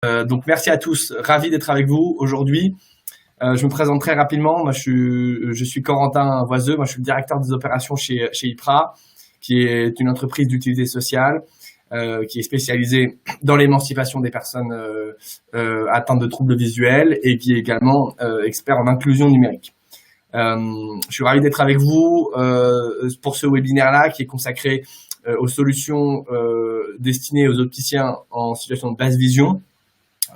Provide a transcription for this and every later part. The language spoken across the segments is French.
Donc merci à tous, ravi d'être avec vous aujourd'hui. Je me présente très rapidement. Moi, je suis Corentin Voiseux. Moi, je suis le directeur des opérations chez IPRA, qui est une entreprise d'utilité sociale qui est spécialisée dans l'émancipation des personnes atteintes de troubles visuels et qui est également expert en inclusion numérique. Je suis ravi d'être avec vous pour ce webinaire-là qui est consacré aux solutions destinées aux opticiens en situation de basse vision.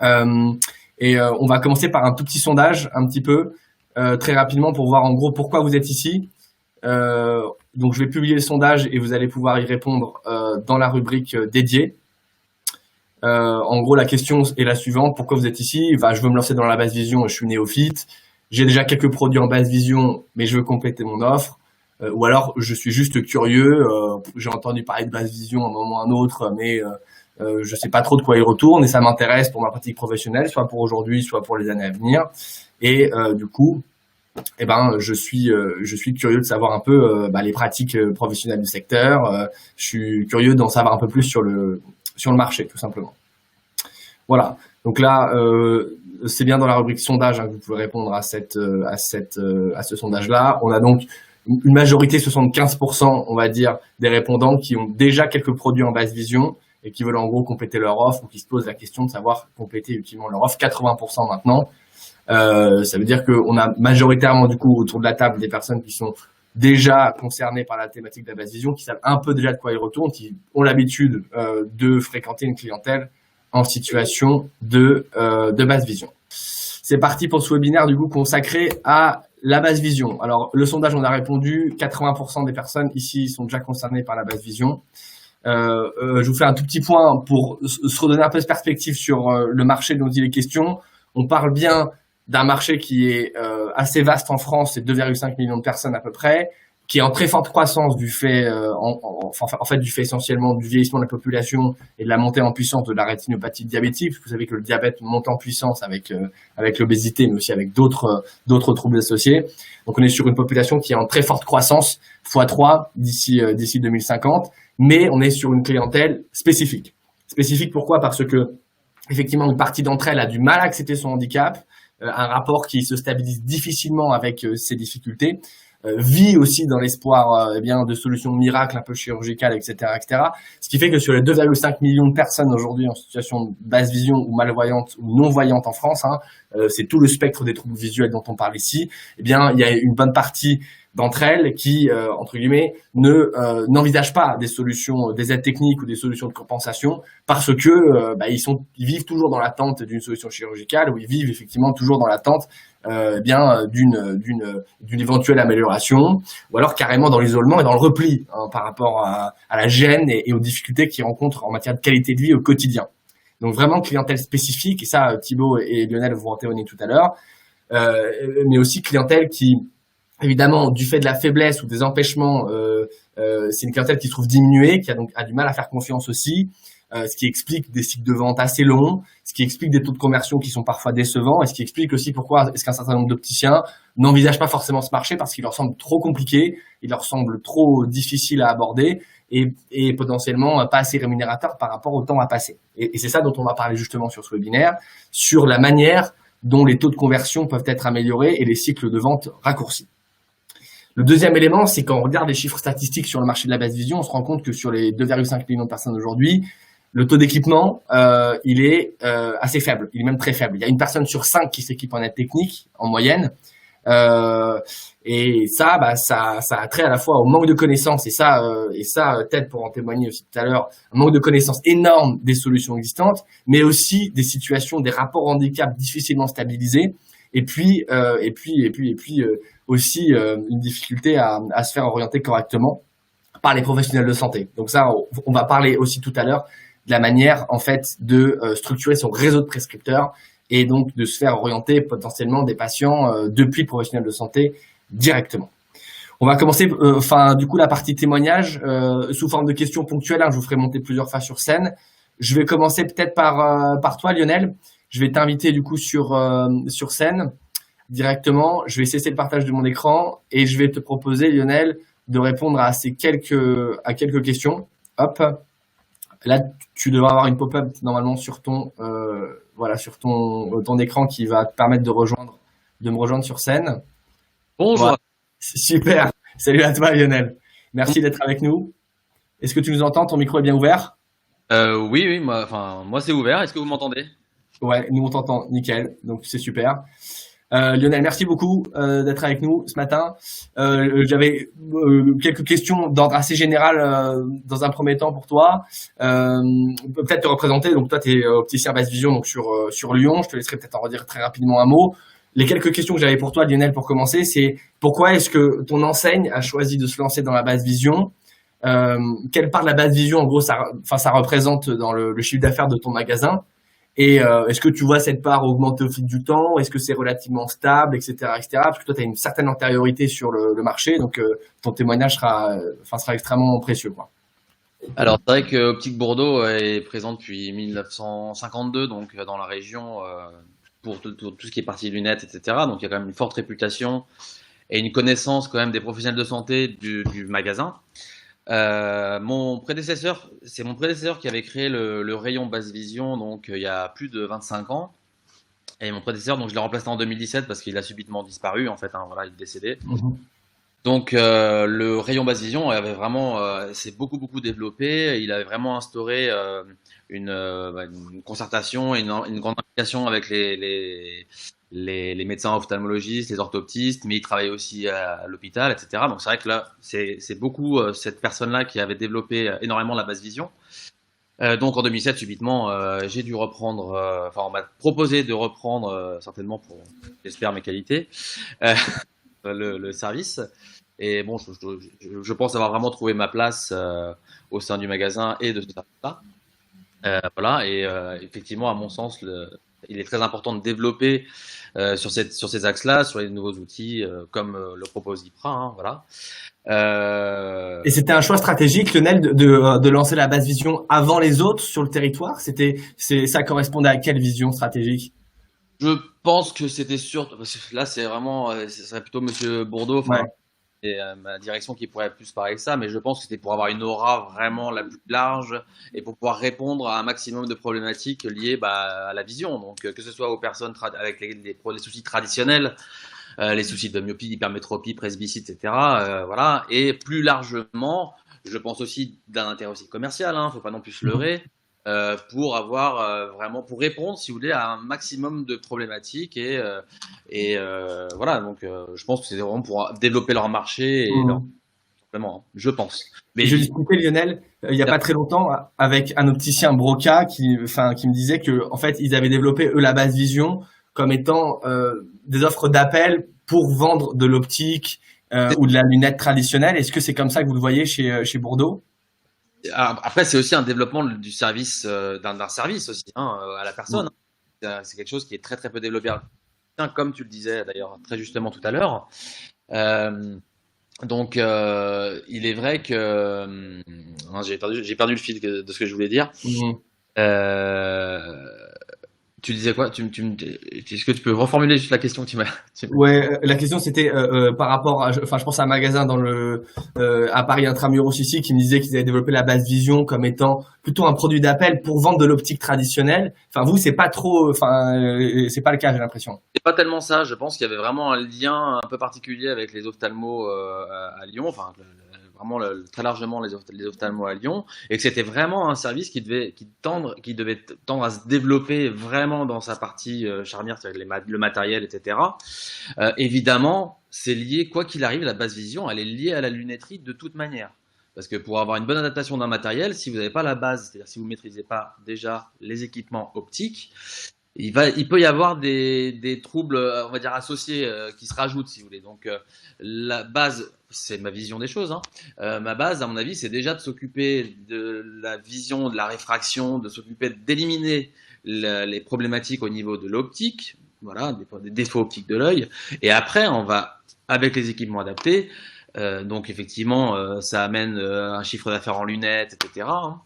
On va commencer par un tout petit sondage, un petit peu, très rapidement pour voir en gros pourquoi vous êtes ici. Donc je vais publier le sondage et vous allez pouvoir y répondre dans la rubrique dédiée. En gros, la question est la suivante: pourquoi vous êtes ici? Je veux me lancer dans la basse vision, je suis néophyte. J'ai déjà quelques produits en basse vision, mais je veux compléter mon offre. Ou alors, je suis juste curieux. J'ai entendu parler de basse vision à un moment ou à un autre, mais je sais pas trop de quoi il retourne et ça m'intéresse pour ma pratique professionnelle, soit pour aujourd'hui, soit pour les années à venir. Et du coup, je suis curieux de savoir un peu les pratiques professionnelles du secteur. Je suis curieux d'en savoir un peu plus sur le marché, tout simplement. Voilà. Donc là, c'est bien dans la rubrique sondage que vous pouvez répondre à ce sondage-là. On a donc une majorité, 75%, on va dire, des répondants qui ont déjà quelques produits en basse vision et qui veulent en gros compléter leur offre ou qui se posent la question de savoir compléter utilement leur offre. 80% maintenant. Ça veut dire qu'on a majoritairement du coup autour de la table des personnes qui sont déjà concernées par la thématique de la basse vision, qui savent un peu déjà de quoi ils retournent, qui ont l'habitude de fréquenter une clientèle en situation de basse vision. C'est parti pour ce webinaire du coup consacré à la basse vision. Alors le sondage, on a répondu, 80% des personnes ici sont déjà concernées par la basse vision. Je vous fais un tout petit point pour se redonner un peu de perspective sur le marché dont il est question. On parle bien d'un marché qui est assez vaste en France, c'est 2,5 millions de personnes à peu près, qui est en très forte croissance du fait, du fait essentiellement du vieillissement de la population et de la montée en puissance de la rétinopathie diabétique. Vous savez que le diabète monte en puissance avec l'obésité, mais aussi avec d'autres troubles associés. Donc on est sur une population qui est en très forte croissance, x3 d'ici 2050, mais on est sur une clientèle spécifique. Spécifique pourquoi? Parce que effectivement une partie d'entre elles a du mal à accepter son handicap, un rapport qui se stabilise difficilement avec ces difficultés, vit aussi dans l'espoir de solutions miracles un peu chirurgicales, etc., etc. Ce qui fait que sur les 2,5 millions de personnes aujourd'hui en situation de basse vision ou malvoyante ou non-voyante en France, c'est tout le spectre des troubles visuels dont on parle ici, il y a une bonne partie d'entre elles qui, entre guillemets, n'envisagent pas des solutions, des aides techniques ou des solutions de compensation parce que ils vivent toujours dans l'attente d'une solution chirurgicale ou ils vivent effectivement toujours dans l'attente d'une éventuelle amélioration ou alors carrément dans l'isolement et dans le repli par rapport à la gêne et aux difficultés qu'ils rencontrent en matière de qualité de vie au quotidien. Donc vraiment clientèle spécifique, et ça Thibaut et Lionel vont en témoigner tout à l'heure, mais aussi clientèle qui, évidemment, du fait de la faiblesse ou des empêchements, c'est une clientèle qui se trouve diminuée, qui a du mal à faire confiance aussi, ce qui explique des cycles de vente assez longs, ce qui explique des taux de conversion qui sont parfois décevants, et ce qui explique aussi pourquoi est-ce qu'un certain nombre d'opticiens n'envisagent pas forcément ce marché parce qu'il leur semble trop compliqué, il leur semble trop difficile à aborder et potentiellement pas assez rémunérateur par rapport au temps à passer. Et c'est ça dont on va parler justement sur ce webinaire, sur la manière dont les taux de conversion peuvent être améliorés et les cycles de vente raccourcis. Le deuxième élément, c'est quand on regarde les chiffres statistiques sur le marché de la basse vision, on se rend compte que sur les 2,5 millions de personnes aujourd'hui, le taux d'équipement, il est assez faible, il est même très faible. Il y a une personne sur 5 qui s'équipe en aide technique, en moyenne. Et ça a trait à la fois au manque de connaissances, et ça Ted pour en témoigner aussi tout à l'heure, un manque de connaissances énorme des solutions existantes, mais aussi des situations, des rapports handicap difficilement stabilisés, et puis aussi une difficulté à se faire orienter correctement par les professionnels de santé. Donc ça, on va parler aussi tout à l'heure de la manière en fait de structurer son réseau de prescripteurs et donc de se faire orienter potentiellement des patients depuis le professionnel de santé directement. On va commencer du coup la partie témoignage sous forme de questions ponctuelles. Je vous ferai monter plusieurs fois sur scène. Je vais commencer peut-être par toi, Lionel. Je vais t'inviter du coup sur scène directement. Je vais cesser le partage de mon écran et je vais te proposer, Lionel, de répondre à quelques questions. Hop. Là, tu devras avoir une pop-up normalement sur ton voilà, sur ton écran qui va te permettre de me rejoindre sur scène. Bonjour. Voilà. Super. Salut à toi, Lionel. Merci d'être avec nous. Est-ce que tu nous entends? Ton micro est bien ouvert? Oui, oui, moi c'est ouvert. Est-ce que vous m'entendez? Ouais, nous on t'entend, nickel. Donc c'est super. Lionel, merci beaucoup d'être avec nous ce matin. J'avais quelques questions d'ordre assez général dans un premier temps pour toi. Peut-être te représenter. Donc toi, tu es opticien basse vision donc sur Lyon. Je te laisserai peut-être en redire très rapidement un mot. Les quelques questions que j'avais pour toi, Lionel, pour commencer, c'est pourquoi est-ce que ton enseigne a choisi de se lancer dans la basse vision? Quelle part de la basse vision, en gros, ça représente dans le chiffre d'affaires de ton magasin? Et est-ce que tu vois cette part augmenter au fil du temps? Est-ce que c'est relativement stable, etc., etc. Parce que toi, tu as une certaine antériorité sur le marché, donc ton témoignage sera extrêmement précieux, quoi. Alors, c'est vrai que Optique Bordeaux est présente depuis 1952, donc dans la région, pour tout ce qui est partie lunettes, etc. Donc, il y a quand même une forte réputation et une connaissance quand même des professionnels de santé du magasin. C'est mon prédécesseur qui avait créé le rayon basse vision, donc il y a plus de 25 ans. Et mon prédécesseur, donc je l'ai remplacé en 2017 parce qu'il a subitement disparu, en fait, hein, voilà, il est décédé. Mhm. Donc le rayon basse vision avait vraiment s'est beaucoup développé. Il avait vraiment instauré une concertation et une grande implication avec les médecins ophtalmologistes, les orthoptistes, mais il travaillait aussi à l'hôpital, etc. Donc c'est vrai que là, c'est beaucoup cette personne-là qui avait développé énormément la basse vision. Donc en 2007, subitement, j'ai dû reprendre, enfin on m'a proposé de reprendre, certainement pour, j'espère, mes qualités, euh, le service. Et bon, je pense avoir vraiment trouvé ma place au sein du magasin et de ce service-là. Voilà, et effectivement, à mon sens, il est très important de développer sur ces axes-là, sur les nouveaux outils, comme le propose IPRA, hein, voilà. Et c'était un choix stratégique, Lionel, de lancer la basse vision avant les autres sur le territoire. Ça correspondait à quelle vision stratégique? Je pense que c'était sûr, parce que là, c'est vraiment, ce serait plutôt Monsieur Bourdeau, enfin, Ouais. et ma direction qui pourrait plus parler de ça, mais je pense que c'était pour avoir une aura vraiment la plus large et pour pouvoir répondre à un maximum de problématiques liées à la vision. Donc, que ce soit aux personnes avec les soucis traditionnels, les soucis de myopie, d'hypermétropie, presbytie, etc. Voilà. Et plus largement, je pense aussi d'un intérêt aussi commercial, hein, faut pas non plus se Mhm. leurrer, pour avoir vraiment pour répondre, si vous voulez, à un maximum de problématiques et voilà. Donc, je pense que c'est vraiment pour développer leur marché et leur Mhm. vraiment, hein, je pense. Et Mais je discutais, Lionel, il y a pas très longtemps, avec un opticien Broca qui me disait que, en fait, ils avaient développé, eux, la basse vision comme étant des offres d'appel pour vendre de l'optique ou de la lunette traditionnelle. Est-ce que c'est comme ça que vous le voyez chez Bordeaux? après, c'est aussi un développement du service, d'un service aussi, hein, à la personne, Mhm. hein. C'est quelque chose qui est très peu développé, comme tu le disais d'ailleurs très justement tout à l'heure. Euh, donc, il est vrai que j'ai perdu le fil de ce que je voulais dire. Mhm. Euh, Tu disais quoi? Est-ce que tu peux reformuler juste la question que tu m'as? Ouais, la question c'était par rapport à, enfin je pense à un magasin à Paris Intramuros ici qui me disait qu'ils avaient développé la basse vision comme étant plutôt un produit d'appel pour vendre de l'optique traditionnelle. Enfin vous c'est pas trop, enfin c'est pas le cas j'ai l'impression. C'est pas tellement ça. Je pense qu'il y avait vraiment un lien un peu particulier avec les ophtalmos à Lyon, enfin vraiment très largement les ophtalmos à Lyon, et que c'était vraiment un service qui devait tendre à se développer vraiment dans sa partie charnière, c'est-à-dire le matériel, etc. Évidemment, c'est lié, quoi qu'il arrive, la basse vision, elle est liée à la lunetterie de toute manière. Parce que pour avoir une bonne adaptation d'un matériel, si vous n'avez pas la base, c'est-à-dire si vous ne maîtrisez pas déjà les équipements optiques, il peut y avoir des troubles, on va dire, associés qui se rajoutent, si vous voulez. Donc, la base, c'est ma vision des choses, hein. Ma base, à mon avis, c'est déjà de s'occuper de la vision, de la réfraction, de s'occuper d'éliminer les problématiques au niveau de l'optique, voilà, des défauts optiques de l'œil. Et après, on va, avec les équipements adaptés, donc effectivement, ça amène un chiffre d'affaires en lunettes, etc., hein.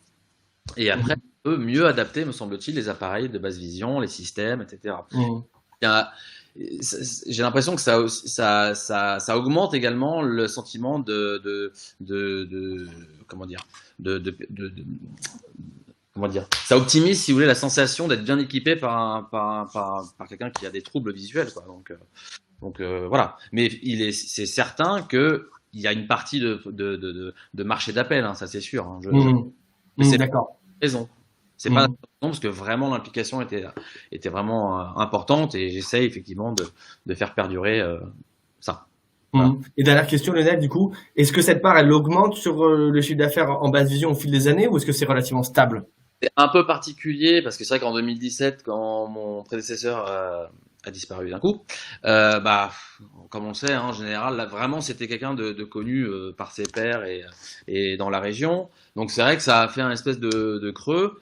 Et après, Mhm. on peut mieux adapter, me semble-t-il, les appareils de basse vision, les systèmes, etc. Mhm. Il y a- J'ai l'impression que ça augmente également le sentiment comment dire, de, comment dire, ça optimise, si vous voulez, la sensation d'être bien équipé par quelqu'un qui a des troubles visuels, quoi. Donc voilà. Mais c'est certain que il y a une partie de marché d'appel, hein, ça c'est sûr. Hein. Mais c'est D'accord. raison. C'est pas non, parce que vraiment l'implication était vraiment importante et j'essaye effectivement de faire perdurer ça. Voilà. Et dernière question, Lionel, du coup, est-ce que cette part, elle augmente sur le chiffre d'affaires en basse vision au fil des années ou est-ce que c'est relativement stable? C'est un peu particulier parce que c'est vrai qu'en 2017, quand mon prédécesseur a disparu d'un coup, bah, comme on le sait, hein, en général, là, vraiment, c'était quelqu'un de connu par ses pairs et dans la région. Donc c'est vrai que ça a fait un espèce de creux.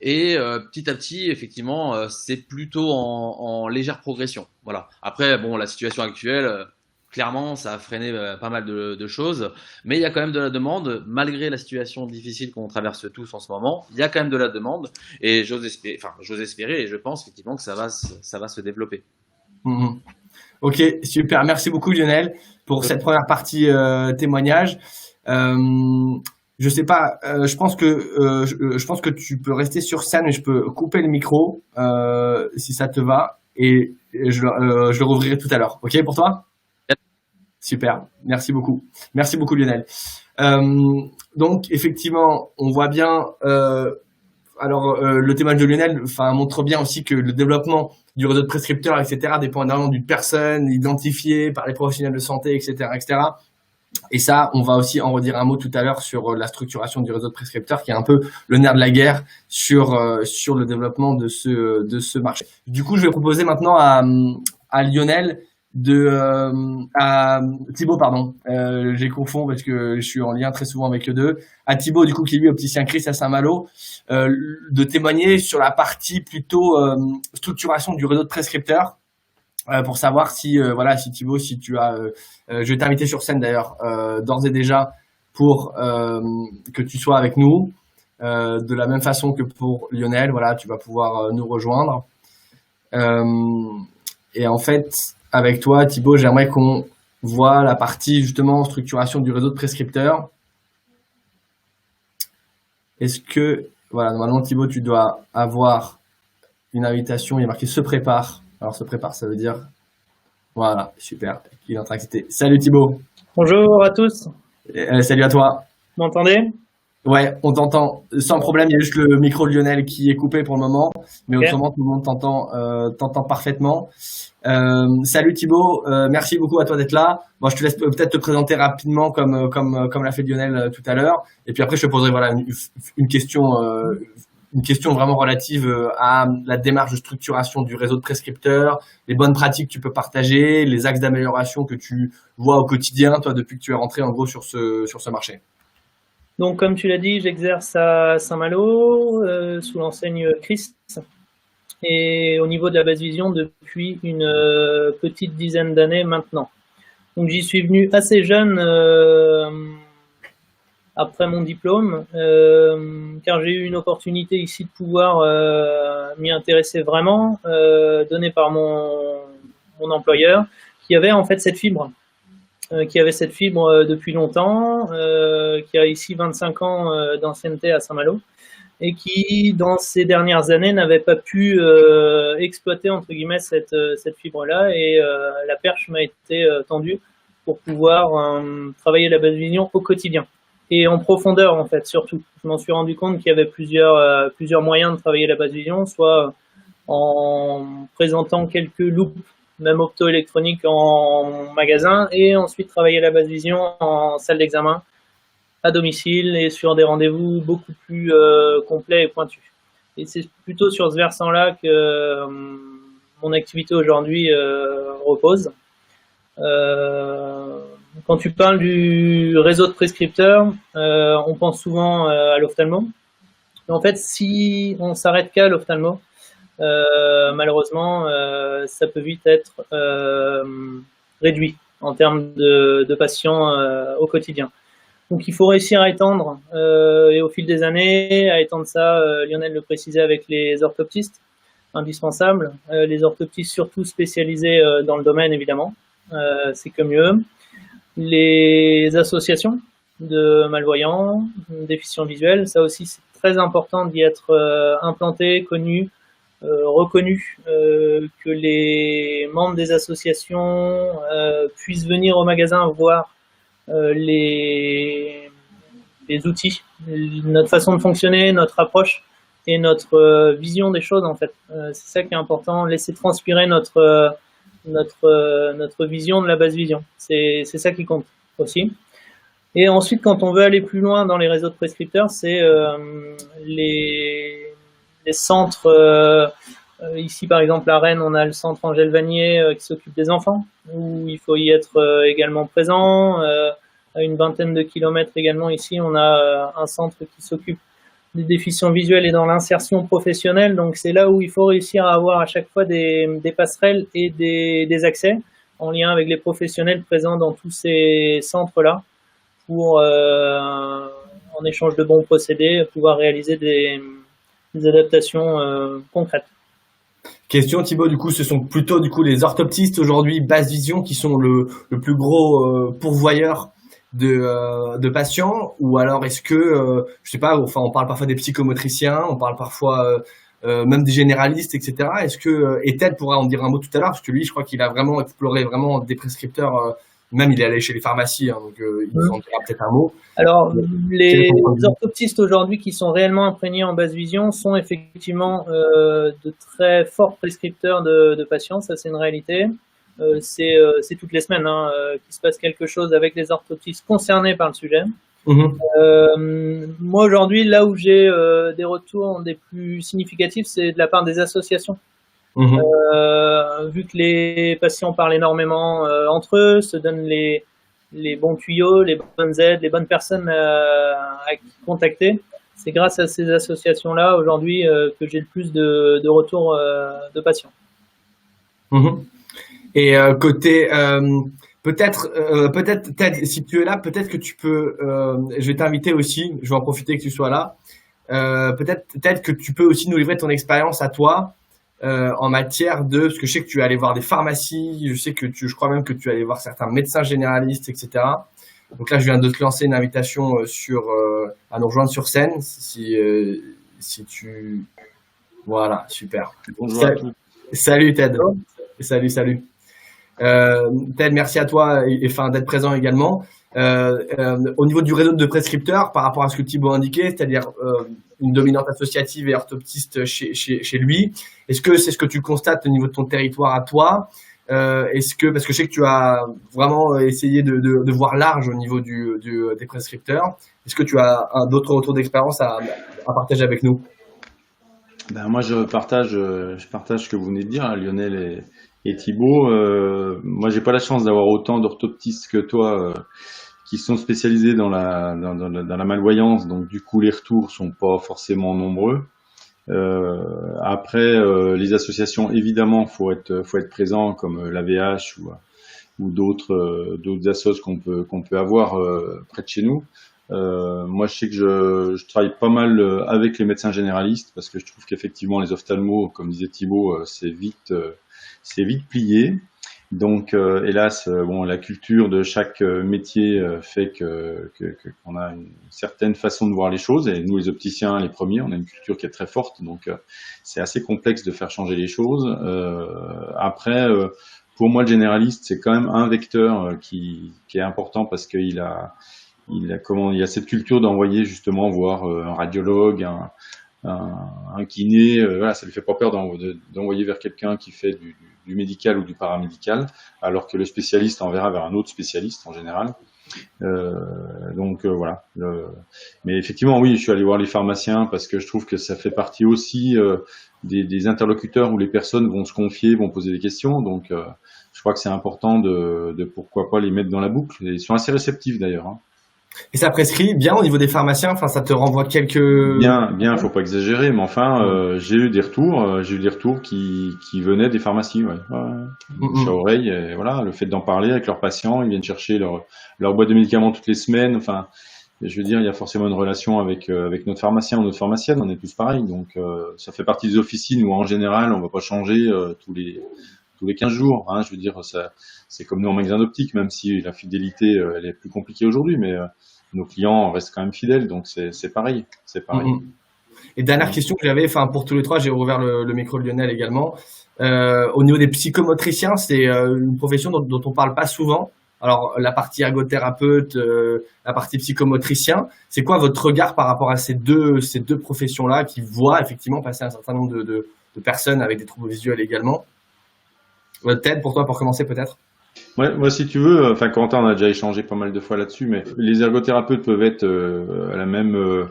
Et petit à petit, effectivement, c'est plutôt en légère progression. Voilà. Après, bon, la situation actuelle, clairement, ça a freiné pas mal de choses, mais il y a quand même de la demande, malgré la situation difficile qu'on traverse tous en ce moment. Il y a quand même de la demande, et j'ose espérer, et je pense effectivement que ça va se développer. Mhm. Ok, super. Merci beaucoup, Lionel, pour cette première partie témoignage. Je sais pas, je pense que tu peux rester sur scène et je peux couper le micro si ça te va et je le rouvrirai tout à l'heure. Ok pour toi? Super, merci beaucoup. Merci beaucoup, Lionel. Donc, effectivement, on voit bien. Le témoignage de Lionel, montre bien aussi que le développement du réseau de prescripteurs, etc., dépend énormément d'une personne identifiée par les professionnels de santé, etc., etc. Et ça, on va aussi en redire un mot tout à l'heure sur la structuration du réseau de prescripteurs, qui est un peu le nerf de la guerre sur le développement de ce marché. Du coup, je vais proposer maintenant à Lionel à Thibaut, pardon. J'ai confonds parce que je suis en lien très souvent avec eux deux. À Thibaut, du coup, qui est lui opticien Chris à Saint-Malo, de témoigner sur la partie plutôt structuration du réseau de prescripteurs. Pour savoir si si Thibaut, si tu as je vais t'inviter sur scène d'ailleurs d'ores et déjà pour que tu sois avec nous de la même façon que pour Lionel, voilà, tu vas pouvoir nous rejoindre et en fait avec toi Thibaut, j'aimerais qu'on voit la partie justement structuration du réseau de prescripteurs. Est-ce que voilà, normalement Thibaut, tu dois avoir une invitation, il est marqué se prépare. Alors, se prépare, ça veut dire... Voilà, super. Il est en train d'accepter. Salut Thibaut. Bonjour à tous. Salut à toi. Vous m'entendez? Ouais, on t'entend sans problème. Il y a juste le micro de Lionel qui est coupé pour le moment. Mais autrement, tout le monde t'entend parfaitement. Salut Thibaut. Merci beaucoup à toi d'être là. Bon, je te laisse peut-être te présenter rapidement comme l'a fait Lionel tout à l'heure. Et puis après, je te poserai voilà, une question vraiment relative à la démarche de structuration du réseau de prescripteurs, les bonnes pratiques que tu peux partager, les axes d'amélioration que tu vois au quotidien, toi, depuis que tu es rentré en gros sur ce marché. Donc, comme tu l'as dit, j'exerce à Saint-Malo sous l'enseigne Chris et au niveau de la basse vision depuis une petite dizaine d'années maintenant. Donc, j'y suis venu assez jeune après mon diplôme, car j'ai eu une opportunité ici de pouvoir m'y intéresser vraiment, donnée par mon employeur, qui avait en fait cette fibre, depuis longtemps, qui a ici 25 ans d'ancienneté à Saint-Malo, et qui, dans ces dernières années, n'avait pas pu exploiter, entre guillemets, cette fibre-là, et la perche m'a été tendue pour pouvoir travailler la basse vision au quotidien. Et en profondeur, en fait, surtout. Je m'en suis rendu compte qu'il y avait plusieurs moyens de travailler la basse vision, soit en présentant quelques loupes, même optoélectroniques en magasin, et ensuite travailler la basse vision en salle d'examen, à domicile et sur des rendez-vous beaucoup plus complets et pointus. Et c'est plutôt sur ce versant-là que mon activité aujourd'hui repose. Quand tu parles du réseau de prescripteurs, on pense souvent à l'ophtalmo. En fait, si on s'arrête qu'à l'ophtalmo, malheureusement, ça peut vite être réduit en termes de patients au quotidien. Donc, il faut réussir à étendre, et au fil des années, à étendre ça, Lionel le précisait avec les orthoptistes, indispensables, les orthoptistes surtout spécialisés dans le domaine, évidemment, c'est que mieux. Les associations de malvoyants, déficients visuels, ça aussi c'est très important d'y être implanté, connu, reconnu, que les membres des associations puissent venir au magasin voir les outils, notre façon de fonctionner, notre approche et notre vision des choses en fait. C'est ça qui est important, laisser transpirer notre vision de la base vision. C'est ça qui compte aussi. Et ensuite, quand on veut aller plus loin dans les réseaux de prescripteurs, c'est les centres. Ici, par exemple, à Rennes, on a le centre Angèle Vanier qui s'occupe des enfants, où il faut y être également présent. À une vingtaine de kilomètres également, ici, on a un centre qui s'occupe des déficients visuels et dans l'insertion professionnelle. Donc, c'est là où il faut réussir à avoir à chaque fois des passerelles et des accès en lien avec les professionnels présents dans tous ces centres-là pour, en échange de bons procédés, pouvoir réaliser des adaptations concrètes. Question Thibaut, du coup, ce sont plutôt du coup les orthoptistes aujourd'hui, Basse Vision, qui sont le plus gros pourvoyeur de patients, ou alors est-ce que, je sais pas, enfin on parle parfois des psychomotriciens, on parle parfois même des généralistes, etc. Est-ce que et Ted pourra en dire un mot tout à l'heure, parce que lui, je crois qu'il a vraiment exploré vraiment des prescripteurs. Même il est allé chez les pharmacies, hein, donc il nous en dira peut-être un mot. Alors, les orthoptistes aujourd'hui qui sont réellement imprégnés en basse vision sont effectivement de très forts prescripteurs de patients, ça c'est une réalité. C'est toutes les semaines qu'il se passe quelque chose avec les orthoptistes concernés par le sujet. Moi aujourd'hui, là où j'ai des retours des plus significatifs, c'est de la part des associations. Vu que les patients parlent énormément entre eux, se donnent les bons tuyaux, les bonnes aides, les bonnes personnes à contacter, c'est grâce à ces associations-là aujourd'hui que j'ai le plus de retours de patients. Et côté peut-être Ted, si tu es là, peut-être que tu peux, je vais t'inviter aussi, je vais en profiter que tu sois là. Peut-être que tu peux aussi nous livrer ton expérience à toi. En matière de, parce que je sais que tu es allé voir des pharmacies, je sais que je crois même que tu es allé voir certains médecins généralistes, etc. Donc là, je viens de te lancer une invitation à nous rejoindre sur scène, si tu, voilà, super. Bonjour à tous. Salut Ted. Salut. Ted, merci à toi et d'être présent également. Au niveau du réseau de prescripteurs, par rapport à ce que Thibaut indiquait, c'est-à-dire une dominante associative et orthoptiste chez lui, est-ce que c'est ce que tu constates au niveau de ton territoire à toi? Parce que je sais que tu as vraiment essayé de voir large au niveau des prescripteurs, est-ce que tu as d'autres retours d'expérience à partager avec nous? Ben moi je partage ce que vous venez de dire, hein, Lionel et Thibaut. Moi j'ai pas la chance d'avoir autant d'orthoptistes que toi qui sont spécialisés dans la malvoyance, donc du coup les retours sont pas forcément nombreux. Après les associations, évidemment faut être présent, comme l'AVH ou d'autres assos qu'on peut avoir près de chez nous. Moi je sais que je travaille pas mal avec les médecins généralistes, parce que je trouve qu'effectivement les ophtalmos, comme disait Thibaut, c'est vite plié. Donc, hélas, la culture de chaque métier fait qu'on a une certaine façon de voir les choses. Et nous, les opticiens, les premiers, on a une culture qui est très forte. Donc, c'est assez complexe de faire changer les choses. Après, pour moi, le généraliste, c'est quand même un vecteur qui est important, parce qu'il a cette culture d'envoyer justement voir un radiologue, un kiné, voilà, ça lui fait pas peur d'envoyer vers quelqu'un qui fait du médical ou du paramédical, alors que le spécialiste enverra vers un autre spécialiste en général. Voilà. Mais effectivement, oui, je suis allé voir les pharmaciens parce que je trouve que ça fait partie aussi des interlocuteurs où les personnes vont se confier, vont poser des questions. Donc, je crois que c'est important de pourquoi pas les mettre dans la boucle. Ils sont assez réceptifs d'ailleurs, hein. Et ça prescrit bien au niveau des pharmaciens, enfin ça te renvoie quelques... Bien, faut pas exagérer, mais enfin j'ai eu des retours qui venaient des pharmacies, ouais. Bouche à oreille, et voilà, le fait d'en parler avec leurs patients, ils viennent chercher leur boîte de médicaments toutes les semaines, enfin je veux dire, il y a forcément une relation avec notre pharmacien ou notre pharmacienne, on est tous pareils, donc ça fait partie des officines où en général on va pas changer tous les 15 jours, hein, je veux dire, ça, c'est comme nous en magasin d'optique, même si la fidélité, elle est plus compliquée aujourd'hui, mais nos clients restent quand même fidèles, donc c'est pareil. Et dernière question que j'avais, enfin pour tous les trois, j'ai rouvert le micro de Lionel également. Au niveau des psychomotriciens, c'est une profession dont on parle pas souvent. Alors la partie ergothérapeute, la partie psychomotricien, c'est quoi votre regard par rapport à ces deux professions-là qui voient effectivement passer un certain nombre de personnes avec des troubles visuels également? Ted, pour toi, pour commencer peut-être? Ouais, moi, si tu veux, enfin, Quentin, on a déjà échangé pas mal de fois là-dessus, mais les ergothérapeutes peuvent être à la même,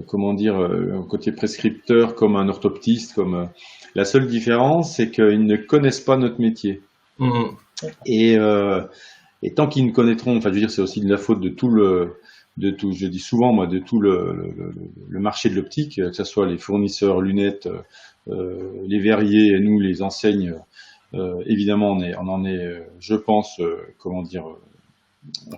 comment dire, côté prescripteur comme un orthoptiste, comme la seule différence, c'est qu'ils ne connaissent pas notre métier. Mmh. Et tant qu'ils ne connaîtront, enfin, je veux dire, c'est aussi de la faute de tout je dis souvent, moi, de tout le marché de l'optique, que ce soit les fournisseurs lunettes, les verriers, et nous, les enseignes. Évidemment, on en est, je pense, comment dire,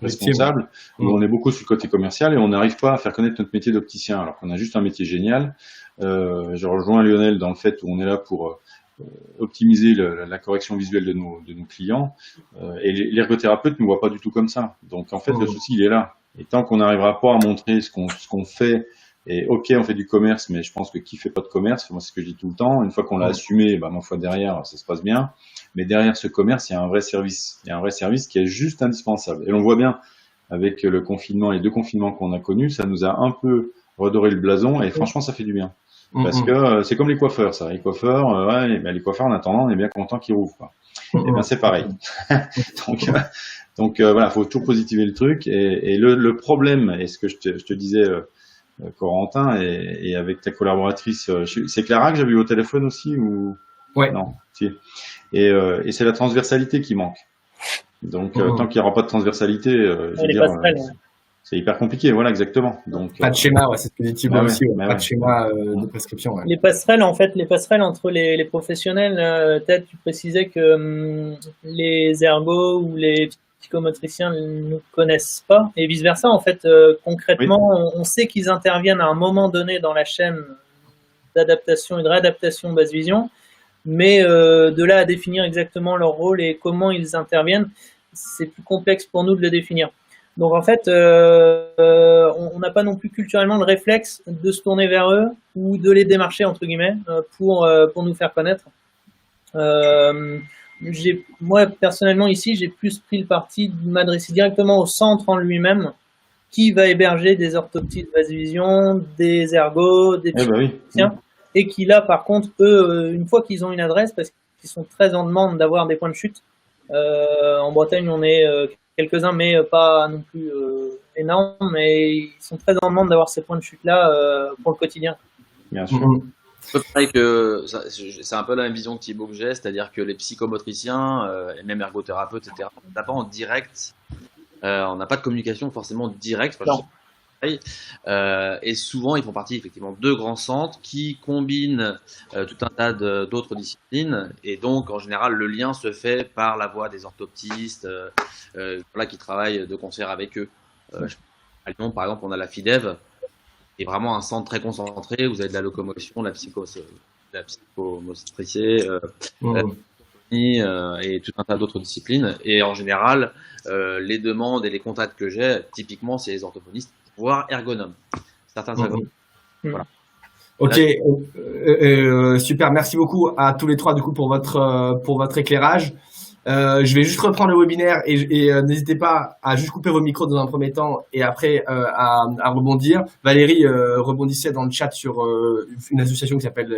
responsable. On est beaucoup sur le côté commercial et on n'arrive pas à faire connaître notre métier d'opticien, alors qu'on a juste un métier génial. Je rejoins Lionel dans le fait où on est là pour optimiser la correction visuelle de nos clients. Et l'ergothérapeute ne voit pas du tout comme ça. Donc, en fait, le souci, il est là. Et tant qu'on n'arrivera pas à montrer ce qu'on fait, et ok, on fait du commerce, mais je pense que qui fait pas de commerce, moi c'est ce que je dis tout le temps, une fois qu'on l'a assumé, bah, ma foi derrière, ça se passe bien. Mais derrière ce commerce, il y a un vrai service. Il y a un vrai service qui est juste indispensable. Et on voit bien avec le confinement, les 2 confinements qu'on a connus, ça nous a un peu redoré le blason et franchement, ça fait du bien. Parce que c'est comme les coiffeurs, ça. Les coiffeurs, les coiffeurs, en attendant, on est bien content qu'ils rouvrent, quoi. Et ben c'est pareil. donc voilà, faut toujours positiver le truc. Et le problème, et ce que je te disais, Corentin, et avec ta collaboratrice, c'est Clara que j'avais eu au téléphone aussi ou Ouais. Non, si. Et c'est la transversalité qui manque. Donc tant qu'il n'y aura pas de transversalité, je veux dire, c'est hyper compliqué. Voilà, exactement. Donc pas de schéma, ouais, c'est ce que dit Thibaut aussi. Pas de schéma de prescription. Ouais. Les passerelles, en fait, entre les professionnels. Peut-être tu précisais que les ergos ou les psychomotriciens ne nous connaissent pas et vice versa. En fait, concrètement, on sait qu'ils interviennent à un moment donné dans la chaîne d'adaptation et de réadaptation basse vision. Mais de là à définir exactement leur rôle et comment ils interviennent, c'est plus complexe pour nous de le définir. Donc en fait, on n'a pas non plus culturellement le réflexe de se tourner vers eux ou de les démarcher entre guillemets pour nous faire connaître. Moi personnellement ici, j'ai plus pris le parti de m'adresser directement au centre en lui-même, qui va héberger des orthoptistes basse vision, des ergos, des psychologiens. Et qui là, par contre, eux, une fois qu'ils ont une adresse, parce qu'ils sont très en demande d'avoir des points de chute, en Bretagne, on est quelques-uns, mais pas non plus énormes, mais ils sont très en demande d'avoir ces points de chute-là pour le quotidien. Bien sûr. C'est un peu la même vision que Thibaut que j'ai, c'est-à-dire que les psychomotriciens et même ergothérapeutes, etc., on n'a pas en direct, on n'a pas de communication forcément directe. Et souvent, ils font partie effectivement de grands centres qui combinent tout un tas d'autres disciplines. Et donc, en général, le lien se fait par la voix des orthoptistes qui travaillent de concert avec eux. À Lyon, par exemple, on a la FIDEV, qui est vraiment un centre très concentré. Vous avez de la locomotion, la psychomotricité, et tout un tas d'autres disciplines. Et en général, les demandes et les contacts que j'ai, typiquement, c'est les orthophonistes, voire ergonomes. Certains ergonomes. Voilà. Ok, super. Merci beaucoup à tous les trois du coup pour votre éclairage. Je vais juste reprendre le webinaire et n'hésitez pas à juste couper vos micros dans un premier temps et après à rebondir. Valérie rebondissait dans le chat sur une association qui s'appelle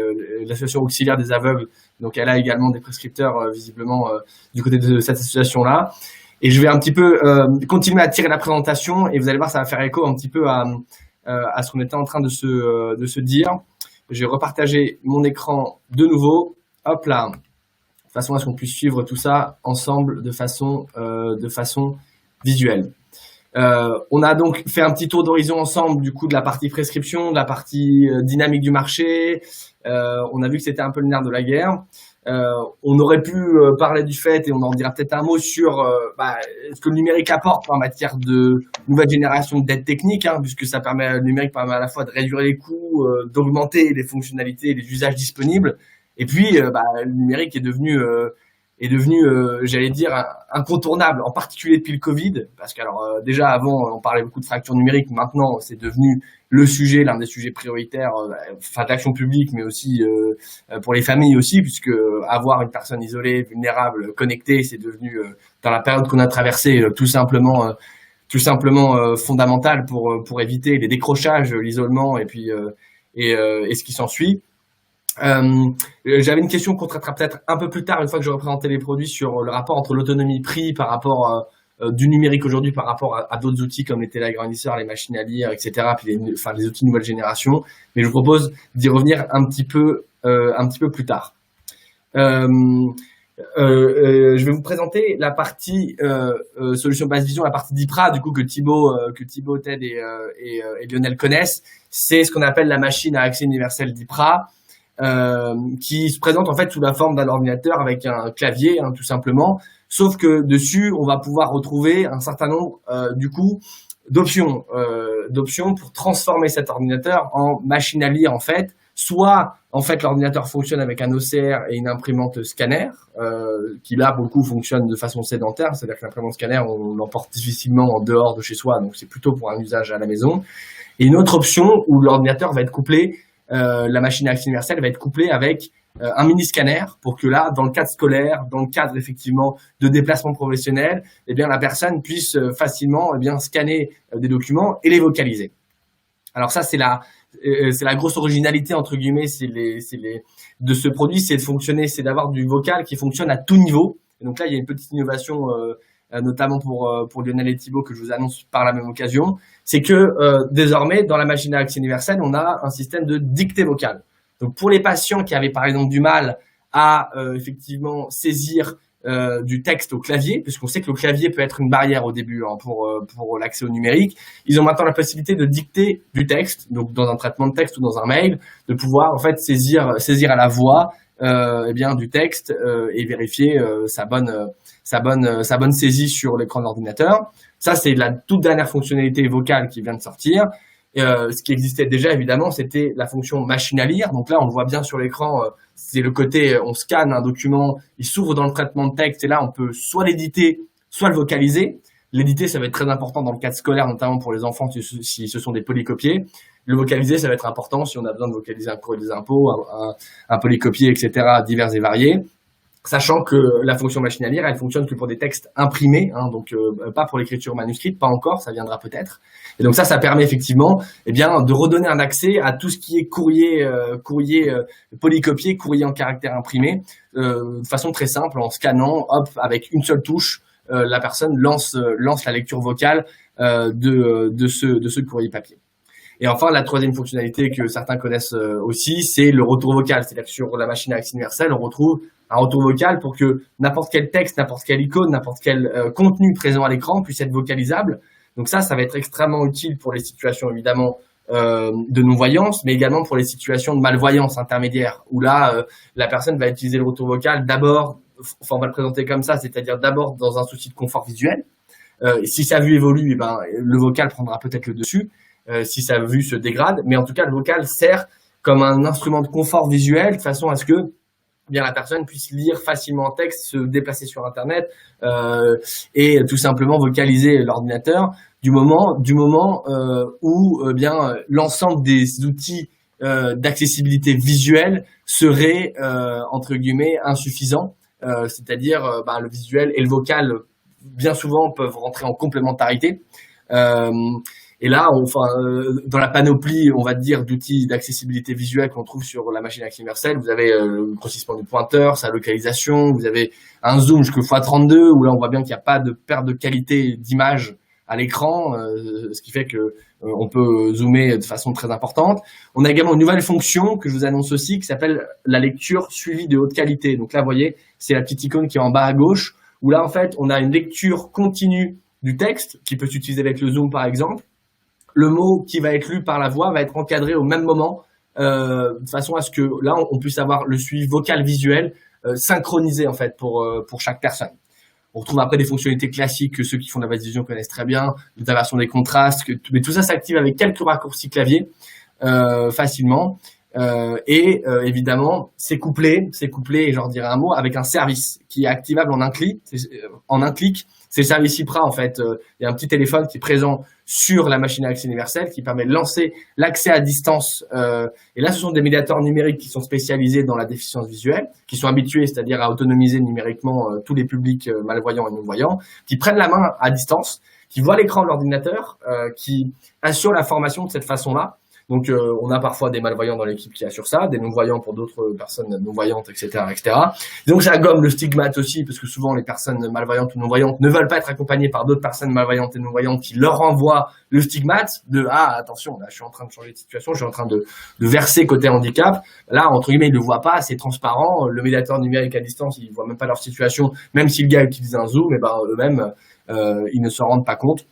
l'association auxiliaire des aveugles. Donc elle a également des prescripteurs visiblement du côté de cette association-là. Et je vais un petit peu continuer à tirer la présentation et vous allez voir, ça va faire écho un petit peu à ce qu'on était en train de se dire. Je vais repartager mon écran de nouveau. Hop là, de façon à ce qu'on puisse suivre tout ça ensemble de façon visuelle. On a donc fait un petit tour d'horizon ensemble du coup de la partie prescription, de la partie dynamique du marché. On a vu que c'était un peu le nerf de la guerre. On aurait pu parler du fait, et on en dira peut-être un mot sur ce que le numérique apporte en matière de nouvelle génération d'aide technique, puisque le numérique permet à la fois de réduire les coûts, d'augmenter les fonctionnalités et les usages disponibles. Et puis, le numérique est devenu est devenu, j'allais dire, incontournable, en particulier depuis le Covid, parce que déjà avant, on parlait beaucoup de fracture numérique, maintenant c'est devenu le sujet, l'un des sujets prioritaires, enfin d'action publique, mais aussi pour les familles aussi, puisque avoir une personne isolée, vulnérable, connectée, c'est devenu, dans la période qu'on a traversée, tout simplement fondamental pour éviter les décrochages, l'isolement et puis et ce qui s'ensuit. J'avais une question qu'on traitera peut-être un peu plus tard, une fois que j'aurai présenté les produits, sur le rapport entre l'autonomie prix par rapport du numérique aujourd'hui par rapport à d'autres outils comme les téléagrandisseurs, les machines à lire, etc. Puis les outils nouvelle génération. Mais je vous propose d'y revenir un petit peu plus tard. Je vais vous présenter la partie solution basse vision, la partie d'IPRA, du coup que Thibaut, Ted et Lionel connaissent. C'est ce qu'on appelle la machine à accès universel d'IPRA. Qui se présente en fait sous la forme d'un ordinateur avec un clavier, tout simplement. Sauf que dessus, on va pouvoir retrouver un certain nombre, d'options pour transformer cet ordinateur en machine à lire, en fait. Soit, en fait, l'ordinateur fonctionne avec un OCR et une imprimante scanner, qui là, pour le coup, fonctionne de façon sédentaire. C'est-à-dire que l'imprimante scanner, on l'emporte difficilement en dehors de chez soi, donc c'est plutôt pour un usage à la maison. Et une autre option où l'ordinateur va être couplé, la machine à accès universel va être couplée avec un mini-scanner pour que là, dans le cadre scolaire, dans le cadre effectivement de déplacement professionnel, eh bien la personne puisse facilement scanner des documents et les vocaliser. Alors ça, c'est la grosse originalité entre guillemets, de ce produit, c'est de fonctionner, c'est d'avoir du vocal qui fonctionne à tout niveau. Et donc là, il y a une petite innovation, notamment pour Lionel et Thibaut, que je vous annonce par la même occasion, c'est que désormais, dans la machine à accès universel, on a un système de dictée vocale. Donc pour les patients qui avaient par exemple du mal à effectivement saisir du texte au clavier, puisqu'on sait que le clavier peut être une barrière au début pour l'accès au numérique, ils ont maintenant la possibilité de dicter du texte, donc dans un traitement de texte ou dans un mail, de pouvoir en fait saisir à la voix du texte et vérifier sa bonne saisie sur l'écran d'ordinateur. Ça, c'est la toute dernière fonctionnalité vocale qui vient de sortir. Ce qui existait déjà, évidemment, c'était la fonction machine à lire. Donc là, on le voit bien sur l'écran, c'est le côté, on scanne un document, il s'ouvre dans le traitement de texte, et là, on peut soit l'éditer, soit le vocaliser. L'éditer, ça va être très important dans le cadre scolaire, notamment pour les enfants, si ce sont des polycopiés. Le vocaliser, ça va être important si on a besoin de vocaliser un courrier des impôts, un polycopier, etc., divers et variés. Sachant que la fonction machine à lire, elle fonctionne que pour des textes imprimés, donc pas pour l'écriture manuscrite, pas encore, ça viendra peut-être. Et donc ça permet effectivement, de redonner un accès à tout ce qui est courrier polycopié, courrier en caractère imprimé, de façon très simple, en scannant, avec une seule touche, la personne lance la lecture vocale de ce courrier papier. Et enfin, la troisième fonctionnalité que certains connaissent aussi, c'est le retour vocal. C'est-à-dire que sur la machine à accès universel, on retrouve un retour vocal pour que n'importe quel texte, n'importe quelle icône, n'importe quel contenu présent à l'écran puisse être vocalisable. Donc ça va être extrêmement utile pour les situations évidemment de non-voyance, mais également pour les situations de malvoyance intermédiaire, où là, la personne va utiliser le retour vocal d'abord, on va le présenter comme ça, c'est-à-dire d'abord dans un souci de confort visuel. Si sa vue évolue, le vocal prendra peut-être le dessus. Si sa vue se dégrade, mais en tout cas le vocal sert comme un instrument de confort visuel de façon à ce que la personne puisse lire facilement un texte, se déplacer sur internet et tout simplement vocaliser l'ordinateur du moment où l'ensemble des outils d'accessibilité visuelle seraient entre guillemets insuffisants, c'est-à-dire le visuel et le vocal bien souvent peuvent rentrer en complémentarité. Et là, dans la panoplie, on va dire, d'outils d'accessibilité visuelle qu'on trouve sur la machine à accès universel, vous avez le grossissement du pointeur, sa localisation, vous avez un zoom jusqu'à x32, où là, on voit bien qu'il n'y a pas de perte de qualité d'image à l'écran, ce qui fait que on peut zoomer de façon très importante. On a également une nouvelle fonction que je vous annonce aussi, qui s'appelle la lecture suivie de haute qualité. Donc là, vous voyez, c'est la petite icône qui est en bas à gauche, où là, en fait, on a une lecture continue du texte, qui peut s'utiliser avec le zoom, par exemple. Le mot qui va être lu par la voix va être encadré au même moment, de façon à ce que là, on puisse avoir le suivi vocal visuel synchronisé en fait pour chaque personne. On retrouve après des fonctionnalités classiques que ceux qui font de la basse vision connaissent très bien, l'inversion des contrastes, mais tout ça s'active avec quelques raccourcis clavier facilement. Évidemment, c'est couplé, et j'en dirais un mot, avec un service qui est activable en un clic. C'est le service IPRA, en fait. Il y a un petit téléphone qui est présent sur la machine à accès universel qui permet de lancer l'accès à distance. Et là, ce sont des médiateurs numériques qui sont spécialisés dans la déficience visuelle, qui sont habitués, c'est-à-dire à autonomiser numériquement tous les publics malvoyants et non-voyants, qui prennent la main à distance, qui voient l'écran de l'ordinateur, qui assurent la formation de cette façon-là. Donc, on a parfois des malvoyants dans l'équipe qui assurent ça, des non-voyants pour d'autres personnes non-voyantes, etc., etc. Donc, ça gomme le stigmate aussi, parce que souvent, les personnes malvoyantes ou non-voyantes ne veulent pas être accompagnées par d'autres personnes malvoyantes et non-voyantes qui leur renvoient le stigmate de « Ah, attention, là, je suis en train de changer de situation, je suis en train de verser côté handicap. » Là, entre guillemets, ils ne le voient pas, c'est transparent. Le médiateur numérique à distance, ils ne voient même pas leur situation. Même si le gars utilise un Zoom, et ben, eux-mêmes, ils ne se rendent pas compte.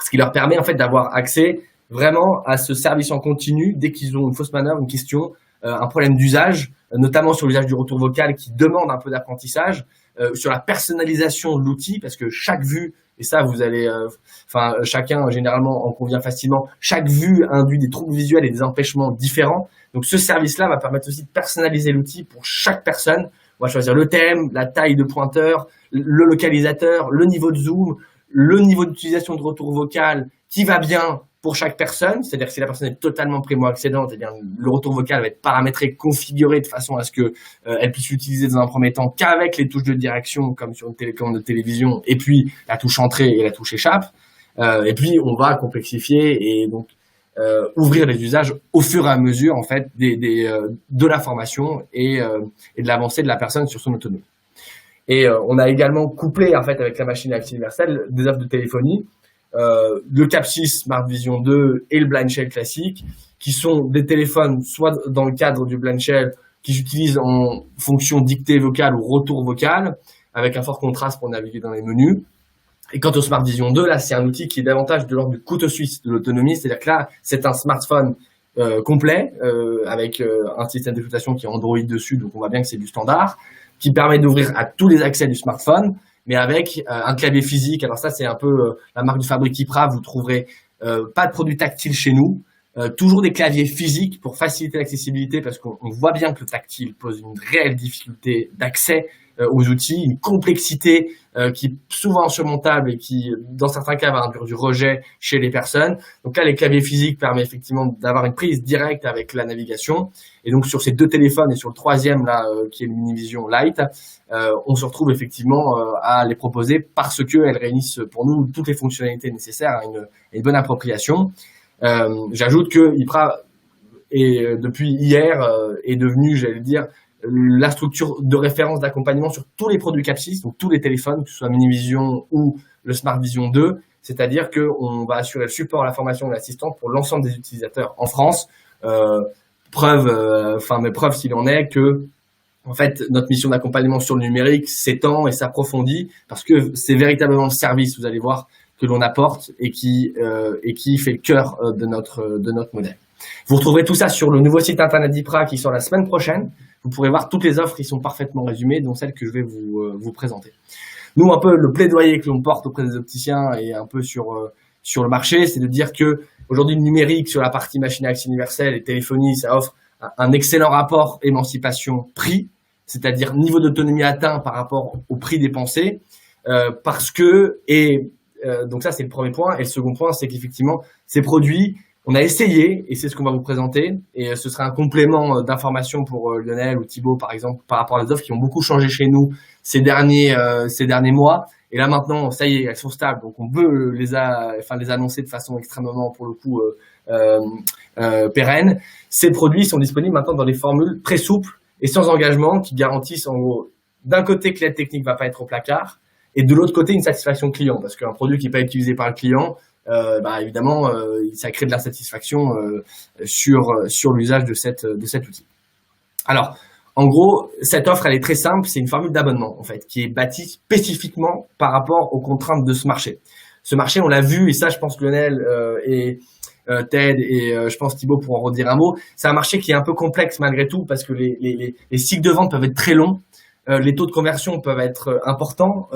Ce qui leur permet, en fait, d'avoir accès vraiment à ce service en continu dès qu'ils ont une fausse manœuvre, une question, un problème d'usage, notamment sur l'usage du retour vocal qui demande un peu d'apprentissage, sur la personnalisation de l'outil, parce que chaque vue, et ça vous allez, chacun généralement en convient facilement, chaque vue induit des troubles visuels et des empêchements différents. Donc ce service-là va permettre aussi de personnaliser l'outil pour chaque personne. On va choisir le thème, la taille de pointeur, le localisateur, le niveau de zoom, le niveau d'utilisation de retour vocal qui va bien pour chaque personne, c'est-à-dire que si la personne est totalement primo-accédante, eh bien, le retour vocal va être paramétré, configuré de façon à ce que elle puisse l'utiliser dans un premier temps qu'avec les touches de direction, comme sur une télécommande de télévision, et puis la touche entrée et la touche échappe. Et puis, on va complexifier et donc ouvrir les usages au fur et à mesure, en fait, de la formation et de l'avancée de la personne sur son autonomie. Et on a également couplé, en fait, avec la machine à accès universel, des offres de téléphonie, le Cap6 Smart Vision 2 et le Blind Shell classique, qui sont des téléphones soit dans le cadre du Blind Shell, qui j'utilise en fonction dictée vocale ou retour vocal, avec un fort contraste pour naviguer dans les menus. Et quant au Smart Vision 2, là, c'est un outil qui est davantage de l'ordre du couteau suisse de l'autonomie, c'est-à-dire que là, c'est un smartphone complet, avec un système d'exploitation qui est Android dessus, donc on voit bien que c'est du standard, qui permet d'ouvrir à tous les accès du smartphone, mais avec un clavier physique. Alors ça, c'est un peu la marque de fabrique IPRA. Vous trouverez pas de produits tactiles chez nous. Toujours des claviers physiques pour faciliter l'accessibilité, parce qu'on voit bien que le tactile pose une réelle difficulté d'accès aux outils, une complexité qui est souvent insurmontable et qui, dans certains cas, va induire du rejet chez les personnes. Donc là, les claviers physiques permettent effectivement d'avoir une prise directe avec la navigation. Et donc, sur ces deux téléphones et sur le troisième, là, qui est le Minivision Lite, on se retrouve effectivement à les proposer parce qu'elles réunissent pour nous toutes les fonctionnalités nécessaires à une bonne appropriation. J'ajoute que IPRA, depuis hier, est devenu, j'allais dire, la structure de référence d'accompagnement sur tous les produits Cap6, donc tous les téléphones, que ce soit Minivision ou le Smart Vision 2, c'est-à-dire qu'on va assurer le support à la formation de l'assistant pour l'ensemble des utilisateurs en France. Preuve s'il en est que, en fait, notre mission d'accompagnement sur le numérique s'étend et s'approfondit parce que c'est véritablement le service, vous allez voir, que l'on apporte et qui fait le cœur de notre modèle. Vous retrouverez tout ça sur le nouveau site internet d'IPRA qui sort la semaine prochaine. Vous pourrez voir toutes les offres qui sont parfaitement résumées, dont celles que je vais vous présenter. Nous, un peu le plaidoyer que l'on porte auprès des opticiens et un peu sur le marché, c'est de dire que aujourd'hui le numérique sur la partie machine à accès universelle et téléphonie, ça offre un excellent rapport émancipation-prix, c'est-à-dire niveau d'autonomie atteint par rapport au prix dépensé, donc ça c'est le premier point. Et le second point, c'est qu'effectivement ces produits, on a essayé, et c'est ce qu'on va vous présenter, et ce sera un complément d'information pour Lionel ou Thibaut, par exemple, par rapport à les offres qui ont beaucoup changé chez nous ces derniers mois. Et là, maintenant, ça y est, elles sont stables. Donc, on veut les annoncer de façon extrêmement, pour le coup, pérenne. Ces produits sont disponibles maintenant dans des formules très souples et sans engagement qui garantissent, en gros, d'un côté que l'aide technique va pas être au placard, et de l'autre côté, une satisfaction client. Parce qu'un produit qui n'est pas utilisé par le client, évidemment, ça crée de l'insatisfaction sur l'usage de cet outil. Alors, en gros, cette offre, elle est très simple. C'est une formule d'abonnement, en fait, qui est bâtie spécifiquement par rapport aux contraintes de ce marché. Ce marché, on l'a vu, et ça, je pense que Lionel et Ted et je pense Thibaut pour en redire un mot. C'est un marché qui est un peu complexe malgré tout parce que les cycles de vente peuvent être très longs. les taux de conversion peuvent être importants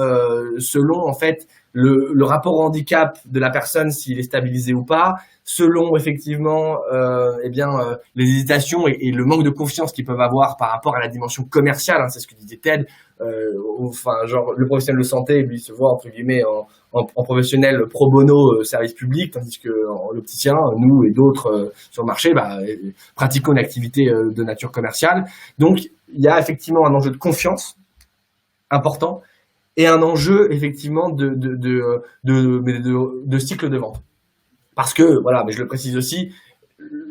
selon en fait le rapport au handicap de la personne, s'il est stabilisé ou pas, selon effectivement les hésitations et le manque de confiance qu'ils peuvent avoir par rapport à la dimension commerciale, hein, c'est ce que disait Ted. Genre le professionnel de santé, lui, se voit entre guillemets en professionnel pro bono service public, tandis que l'opticien, nous et d'autres sur le marché, pratiquons une activité de nature commerciale. Donc il y a effectivement un enjeu de confiance important et un enjeu effectivement de cycle de vente. Parce que, voilà, mais je le précise aussi,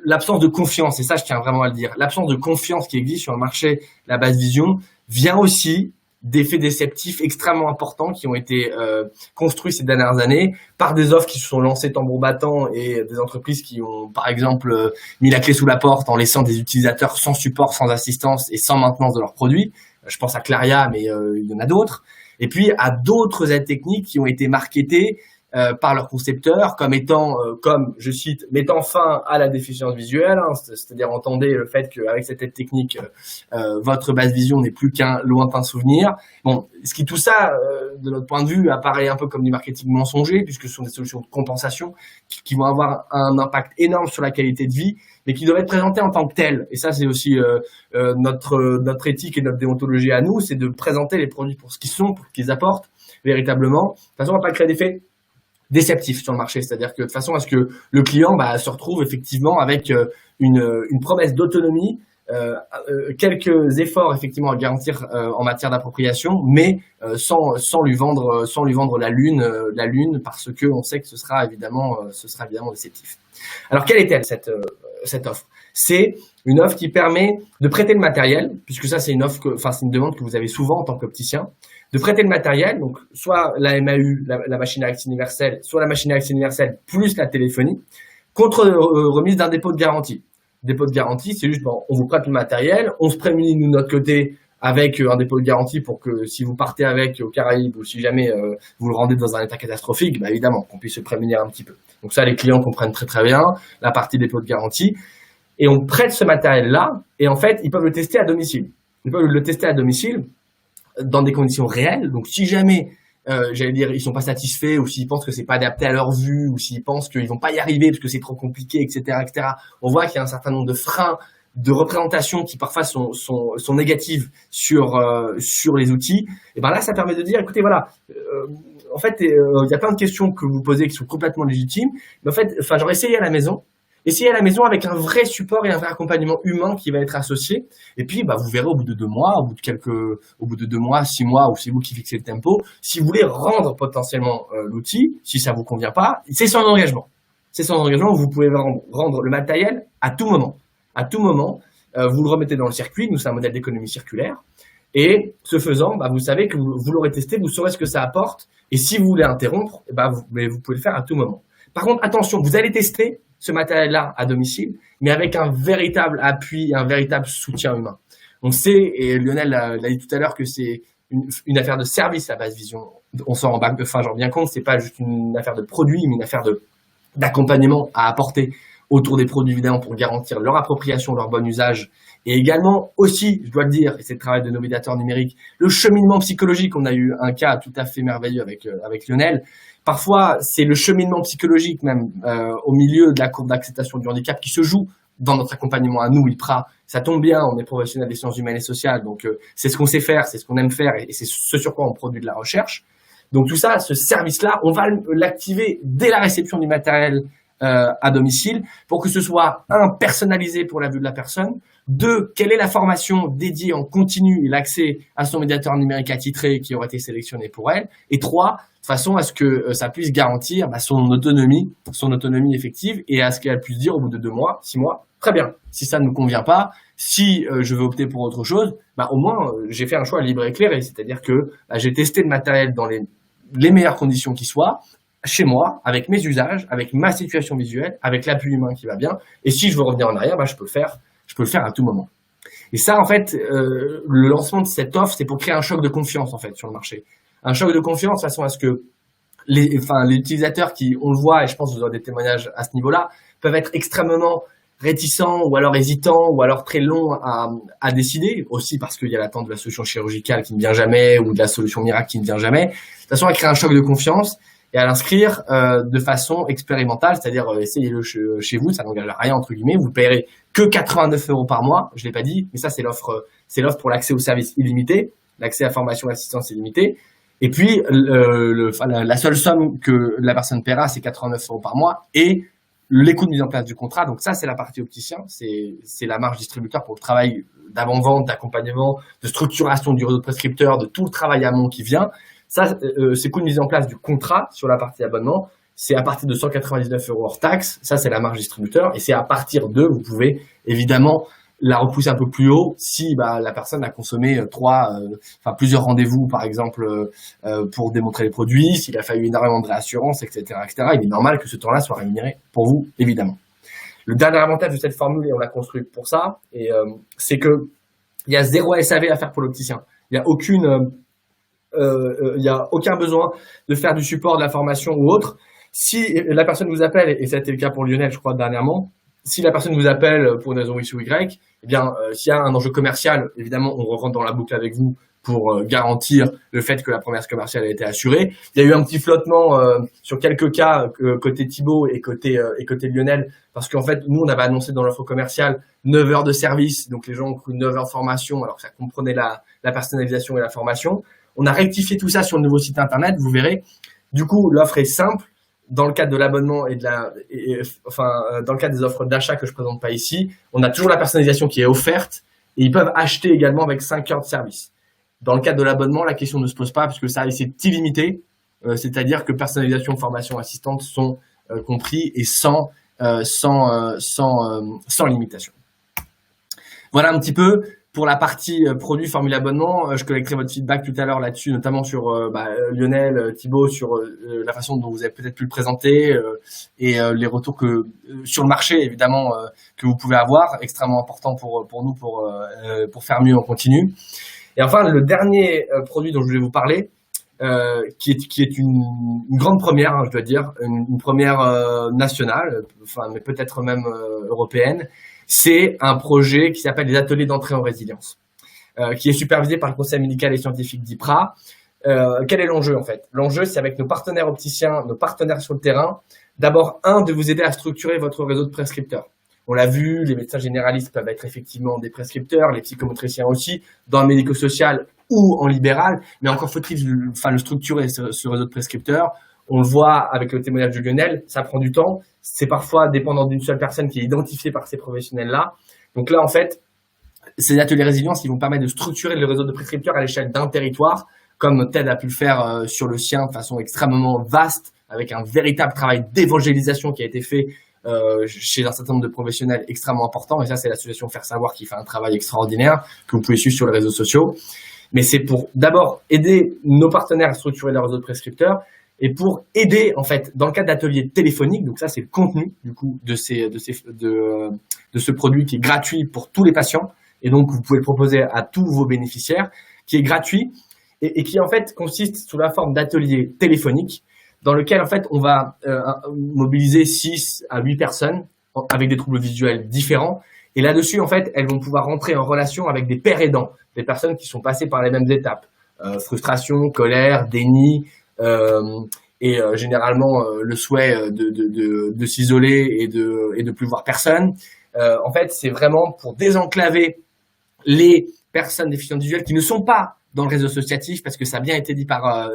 l'absence de confiance, et ça je tiens vraiment à le dire, l'absence de confiance qui existe sur le marché, la basse vision, vient aussi d'effets déceptifs extrêmement importants qui ont été construits ces dernières années par des offres qui se sont lancées tambour battant et des entreprises qui ont, par exemple, mis la clé sous la porte en laissant des utilisateurs sans support, sans assistance et sans maintenance de leurs produits. Je pense à Claria, mais il y en a d'autres. Et puis à d'autres aides techniques qui ont été marketées par leurs concepteurs comme étant, comme je cite, mettant fin à la déficience visuelle, hein, c'est-à-dire entendez le fait qu'avec cette aide technique, votre basse vision n'est plus qu'un lointain souvenir. Bon, tout ça, de notre point de vue, apparaît un peu comme du marketing mensonger, puisque ce sont des solutions de compensation qui vont avoir un impact énorme sur la qualité de vie, mais qui doivent être présentées en tant que telles. Et ça, c'est aussi notre éthique et notre déontologie à nous, c'est de présenter les produits pour ce qu'ils sont, pour ce qu'ils apportent véritablement, de façon à ne pas créer d'effet déceptif sur le marché, c'est-à-dire que de façon à ce que le client se retrouve effectivement avec une promesse d'autonomie, quelques efforts effectivement à garantir en matière d'appropriation, mais sans lui vendre la lune parce que on sait que ce sera évidemment déceptif. Alors quelle est-elle cette offre? C'est une offre qui permet de prêter le matériel, puisque ça c'est c'est une demande que vous avez souvent en tant qu'opticien, de prêter le matériel, donc soit la MAU, la machine à accès universelle, soit la machine à accès universelle plus la téléphonie, contre remise d'un dépôt de garantie. Dépôt de garantie, c'est juste, on vous prête le matériel, on se prémunit nous de notre côté avec un dépôt de garantie pour que si vous partez avec aux Caraïbes ou si jamais vous le rendez dans un état catastrophique, évidemment qu'on puisse se prémunir un petit peu. Donc ça, les clients comprennent très très bien la partie dépôt de garantie. Et on prête ce matériel-là et en fait, ils peuvent le tester à domicile. Ils peuvent le tester à domicile dans des conditions réelles. Donc si jamais ils sont pas satisfaits ou s'ils pensent que c'est pas adapté à leur vue ou s'ils pensent qu'ils vont pas y arriver parce que c'est trop compliqué, etc. On voit qu'il y a un certain nombre de freins de représentation qui parfois sont négatives sur les outils. Et là, ça permet de dire, écoutez, voilà, en fait, il y a plein de questions que vous posez qui sont complètement légitimes. Mais en fait, j'aurais essayé à la maison. Essayez à la maison avec un vrai support et un vrai accompagnement humain qui va être associé. Et puis, vous verrez au bout de 2 mois, au bout de 2 mois, 6 mois, ou c'est vous qui fixez le tempo. Si vous voulez rendre potentiellement l'outil, si ça vous convient pas, c'est sans engagement. C'est sans engagement. Vous pouvez rendre le matériel à tout moment. À tout moment, vous le remettez dans le circuit. Nous, c'est un modèle d'économie circulaire. Et ce faisant, vous savez que vous l'aurez testé, vous saurez ce que ça apporte. Et si vous voulez interrompre, vous pouvez le faire à tout moment. Par contre, attention, vous allez tester ce matériel-là à domicile, mais avec un véritable appui, un véritable soutien humain. On sait, et Lionel l'a dit tout à l'heure, que c'est une affaire de service, la basse vision. On s'en rend bien compte, c'est pas juste une affaire de produit, mais une affaire d'accompagnement à apporter autour des produits, évidemment, pour garantir leur appropriation, leur bon usage. Et également aussi, je dois le dire, et c'est le travail de nos médiateurs numériques, le cheminement psychologique. On a eu un cas tout à fait merveilleux avec Lionel. Parfois, c'est le cheminement psychologique même au milieu de la courbe d'acceptation du handicap qui se joue dans notre accompagnement à nous, IPRA. Ça tombe bien, on est professionnels des sciences humaines et sociales, donc c'est ce qu'on sait faire, c'est ce qu'on aime faire et c'est ce sur quoi on produit de la recherche. Donc tout ça, ce service-là, on va l'activer dès la réception du matériel à domicile pour que ce soit, 1, personnalisé pour la vue de la personne, 2, quelle est la formation dédiée en continu et l'accès à son médiateur numérique attitré qui aurait été sélectionné pour elle, et 3, de façon à ce que ça puisse garantir son autonomie effective et à ce qu'elle puisse dire au bout de 2 mois, 6 mois, très bien, si ça ne me convient pas, si je veux opter pour autre chose, au moins j'ai fait un choix libre et éclairé, c'est-à-dire que j'ai testé le matériel dans les meilleures conditions qui soient, chez moi, avec mes usages, avec ma situation visuelle, avec l'appui humain qui va bien, et si je veux revenir en arrière, je peux le faire à tout moment. Et ça, en fait, le lancement de cette offre, c'est pour créer un choc de confiance, en fait, sur le marché. Un choc de confiance de façon à ce que les utilisateurs qui, on le voit, et je pense que vous aurez des témoignages à ce niveau-là, peuvent être extrêmement réticents ou alors hésitants ou alors très longs à décider, aussi parce qu'il y a l'attente de la solution chirurgicale qui ne vient jamais ou de la solution miracle qui ne vient jamais, de façon à créer un choc de confiance et à l'inscrire de façon expérimentale, c'est-à-dire essayez-le chez vous, ça n'engage à rien entre guillemets, vous ne payerez que 89 € par mois, je l'ai pas dit, mais ça c'est l'offre pour l'accès au service illimité, l'accès à formation et assistance illimitée. Et puis la seule somme que la personne paiera, c'est 89 € par mois et les coûts de mise en place du contrat. Donc ça, c'est la partie opticien, c'est la marge distributeur pour le travail d'avant-vente, d'accompagnement, de structuration du réseau de prescripteurs, de tout le travail amont qui vient. Ça, ces coûts de mise en place du contrat sur la partie abonnement, c'est à partir de 199 € hors taxe. Ça, c'est la marge distributeur. Et c'est à partir de, vous pouvez évidemment la repousser un peu plus haut si la personne a consommé plusieurs rendez-vous, par exemple, pour démontrer les produits, s'il a fallu énormément de réassurance, etc., etc. Il est normal que ce temps-là soit rémunéré pour vous, évidemment. Le dernier avantage de cette formule, et on l'a construite pour ça, c'est que il y a 0 SAV à faire pour l'opticien. Il y a aucun besoin de faire du support, de la formation ou autre. Si la personne vous appelle, et ça a été le cas pour Lionel, je crois, dernièrement, si la personne vous appelle pour une raison X ou Y, eh bien, s'il y a un enjeu commercial, évidemment, on rentre dans la boucle avec vous pour garantir le fait que la promesse commerciale a été assurée. Il y a eu un petit flottement sur quelques cas côté Thibaut et côté Lionel, parce qu'en fait, nous, on avait annoncé dans l'offre commerciale 9 heures de service, donc les gens ont cru 9 heures de formation, alors que ça comprenait la personnalisation et la formation. On a rectifié tout ça sur le nouveau site internet, vous verrez. Du coup, l'offre est simple. Dans le cadre de l'abonnement et dans le cadre des offres d'achat que je présente pas ici, on a toujours la personnalisation qui est offerte et ils peuvent acheter également avec 5 heures de service. Dans le cadre de l'abonnement, la question ne se pose pas puisque le service est illimité, c'est-à-dire que personnalisation, formation, assistante sont compris et sans limitation. Voilà un petit peu pour la partie produit, formule abonnement. Je collecterai votre feedback tout à l'heure là-dessus, notamment sur Lionel, Thibaut, sur la façon dont vous avez peut-être pu le présenter et les retours sur le marché, évidemment, que vous pouvez avoir, extrêmement important pour nous pour faire mieux en continu. Et enfin, le dernier produit dont je voulais vous parler, qui est une grande première, hein, je dois dire, une première nationale, mais peut-être même européenne. C'est un projet qui s'appelle les ateliers d'entrée en résilience, qui est supervisé par le conseil médical et scientifique d'IPRA. Quel est l'enjeu en fait? L'enjeu, c'est avec nos partenaires opticiens, nos partenaires sur le terrain, d'abord, de vous aider à structurer votre réseau de prescripteurs. On l'a vu, les médecins généralistes peuvent être effectivement des prescripteurs, les psychomotriciens aussi, dans le médico-social ou en libéral, mais encore faut-il le structurer, ce réseau de prescripteurs. On le voit avec le témoignage de Lionel, ça prend du temps. C'est parfois dépendant d'une seule personne qui est identifiée par ces professionnels-là. Donc là, en fait, ces ateliers résilience, ils vont permettre de structurer le réseau de prescripteurs à l'échelle d'un territoire, comme TED a pu le faire sur le sien de façon extrêmement vaste, avec un véritable travail d'évangélisation qui a été fait chez un certain nombre de professionnels extrêmement importants. Et ça, c'est l'association Faire Savoir qui fait un travail extraordinaire que vous pouvez suivre sur les réseaux sociaux. Mais c'est pour d'abord aider nos partenaires à structurer leur réseau de prescripteurs et pour aider, en fait, dans le cadre d'ateliers téléphoniques, donc ça, c'est le contenu, du coup, de ce produit qui est gratuit pour tous les patients. Et donc, vous pouvez le proposer à tous vos bénéficiaires, qui est gratuit et qui, en fait, consiste sous la forme d'ateliers téléphoniques dans lequel, en fait, on va mobiliser 6 à 8 personnes avec des troubles visuels différents. Et là-dessus, en fait, elles vont pouvoir rentrer en relation avec des pairs aidants, des personnes qui sont passées par les mêmes étapes. Frustration, colère, déni, et généralement le souhait de s'isoler et de plus voir personne. En fait, c'est vraiment pour désenclaver les personnes déficientes visuelles qui ne sont pas dans le réseau associatif, parce que ça a bien été dit par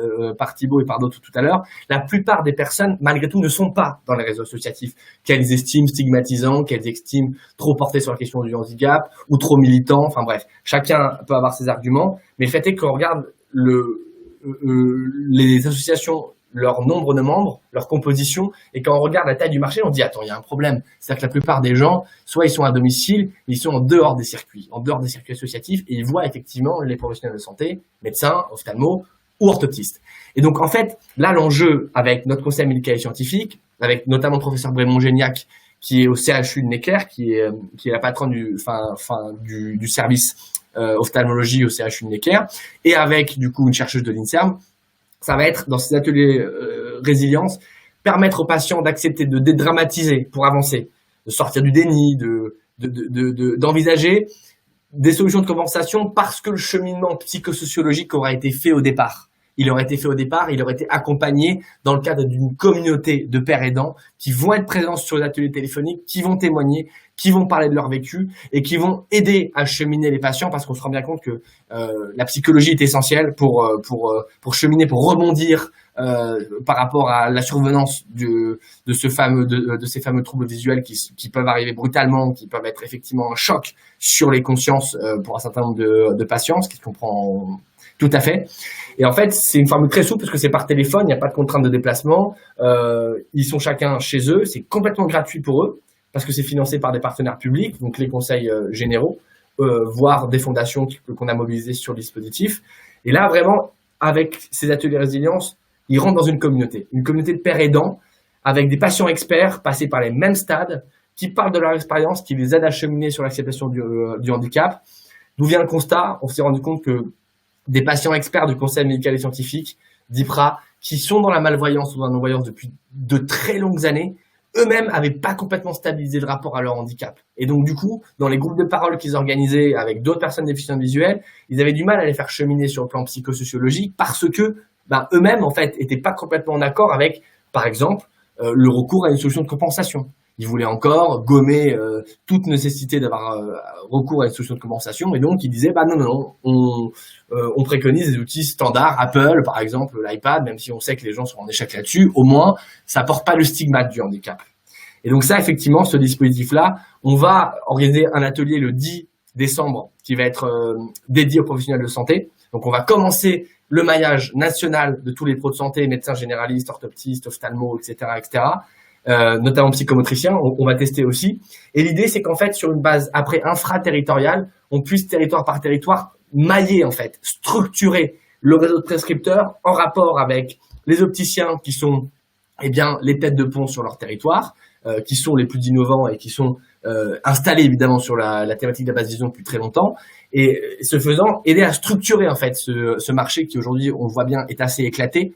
Thibaut et par d'autres tout à l'heure. La plupart des personnes, malgré tout, ne sont pas dans les réseaux associatifs, qu'elles estiment stigmatisants, qu'elles estiment trop portés sur la question du handicap ou trop militants. Enfin bref, chacun peut avoir ses arguments, mais le fait est qu'on regarde les associations, leur nombre de membres, leur composition, et quand on regarde la taille du marché, on dit attends, il y a un problème. C'est-à-dire que la plupart des gens, soit ils sont à domicile, mais ils sont en dehors des circuits associatifs, et ils voient effectivement les professionnels de santé, médecins, ophtalmos ou orthoptistes. Et donc en fait, là l'enjeu avec notre conseil médical et scientifique, avec notamment le professeur Brémond-Géniac, qui est au CHU de Necker, qui est la patronne du service ophtalmologie au CHU de Necker, et avec du coup une chercheuse de l'INSERM, ça va être dans ces ateliers résilience, permettre aux patients d'accepter de dédramatiser pour avancer, sortir du déni, d'envisager des solutions de compensation parce que le cheminement psychosociologique aura été fait au départ. Il aurait été fait au départ, il aurait été accompagné dans le cadre d'une communauté de pères aidants qui vont être présents sur les ateliers téléphoniques, qui vont témoigner, qui vont parler de leur vécu et qui vont aider à cheminer les patients parce qu'on se rend bien compte que la psychologie est essentielle pour cheminer, pour rebondir par rapport à la survenance de ces fameux troubles visuels qui peuvent arriver brutalement, qui peuvent être effectivement un choc sur les consciences pour un certain nombre de patients, ce qui se comprend tout à fait. Et en fait, c'est une formule très souple parce que c'est par téléphone, il n'y a pas de contrainte de déplacement. Ils sont chacun chez eux, c'est complètement gratuit pour eux parce que c'est financé par des partenaires publics, donc les conseils généraux, voire des fondations qu'on a mobilisées sur le dispositif. Et là, vraiment, avec ces ateliers résilience, ils rentrent dans une communauté de pères aidants avec des patients experts passés par les mêmes stades qui parlent de leur expérience, qui les aident à cheminer sur l'acceptation du handicap. D'où vient le constat? On s'est rendu compte que des patients experts du Conseil médical et scientifique, d'IPRA, qui sont dans la malvoyance ou dans la non-voyance depuis de très longues années, eux-mêmes n'avaient pas complètement stabilisé le rapport à leur handicap. Et donc, du coup, dans les groupes de parole qu'ils organisaient avec d'autres personnes déficientes visuelles, ils avaient du mal à les faire cheminer sur le plan psychosociologique parce que eux-mêmes, en fait, n'étaient pas complètement en accord avec, par exemple, le recours à une solution de compensation. Ils voulaient encore gommer toute nécessité d'avoir recours à une solution de compensation et donc ils disaient non, on préconise des outils standards, Apple par exemple, l'iPad, même si on sait que les gens sont en échec là-dessus, au moins ça porte pas le stigmate du handicap. Et donc ça, effectivement, ce dispositif-là, on va organiser un atelier le 10 décembre qui va être dédié aux professionnels de santé. Donc on va commencer le maillage national de tous les pros de santé, médecins généralistes, orthoptistes, ophtalmo, etc., notamment psychomotriciens, on va tester aussi. Et l'idée, c'est qu'en fait, sur une base après infra-territoriale, on puisse territoire par territoire mailler, en fait, structurer le réseau de prescripteurs en rapport avec les opticiens qui sont, les têtes de pont sur leur territoire, qui sont les plus innovants et qui sont installés évidemment sur la thématique de la basse vision depuis très longtemps. Et ce faisant, aider à structurer en fait ce marché qui aujourd'hui, on le voit bien, est assez éclaté.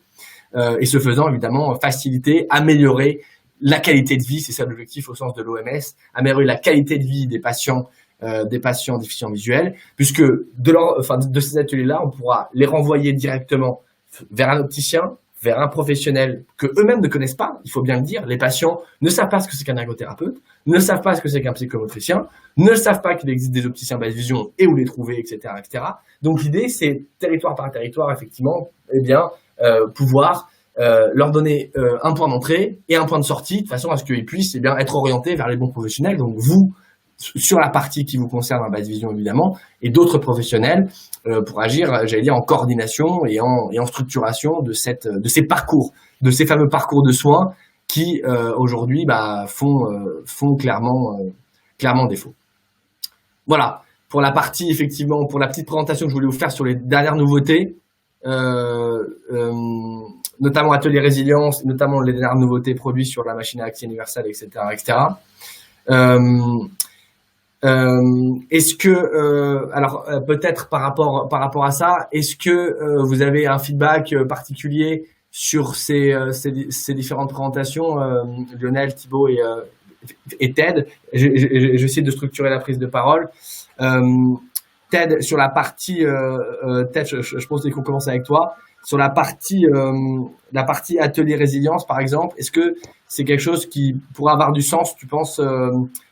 Et ce faisant, évidemment, faciliter, améliorer la qualité de vie, c'est ça l'objectif au sens de l'OMS, améliorer la qualité de vie des patients déficients visuels, puisque de ces ateliers-là, on pourra les renvoyer directement vers un opticien, vers un professionnel que eux-mêmes ne connaissent pas, il faut bien le dire. Les patients ne savent pas ce que c'est qu'un ergothérapeute, ne savent pas ce que c'est qu'un psychomotricien, ne savent pas qu'il existe des opticiens basse vision et où les trouver, etc., etc. Donc l'idée, c'est territoire par territoire, effectivement, pouvoir leur donner un point d'entrée et un point de sortie de façon à ce qu'ils puissent être orientés vers les bons professionnels. Donc vous, sur la partie qui vous concerne en basse vision évidemment, et d'autres professionnels pour agir, en coordination et en structuration de ces parcours, de ces fameux parcours de soins qui aujourd'hui font clairement défaut. Voilà pour la partie, effectivement, pour la petite présentation que je voulais vous faire sur les dernières nouveautés. Notamment Atelier Résilience, notamment les dernières nouveautés produites sur la machine à accès universelle, etc., etc. Est-ce que, peut-être par rapport à ça, est-ce que vous avez un feedback particulier sur ces différentes présentations, Lionel, Thibaut et Ted? J'essaie de structurer la prise de parole. Ted, sur la partie, Ted, je pense qu'on commence avec toi. Sur la partie atelier résilience, par exemple, est-ce que c'est quelque chose qui pourrait avoir du sens, tu penses,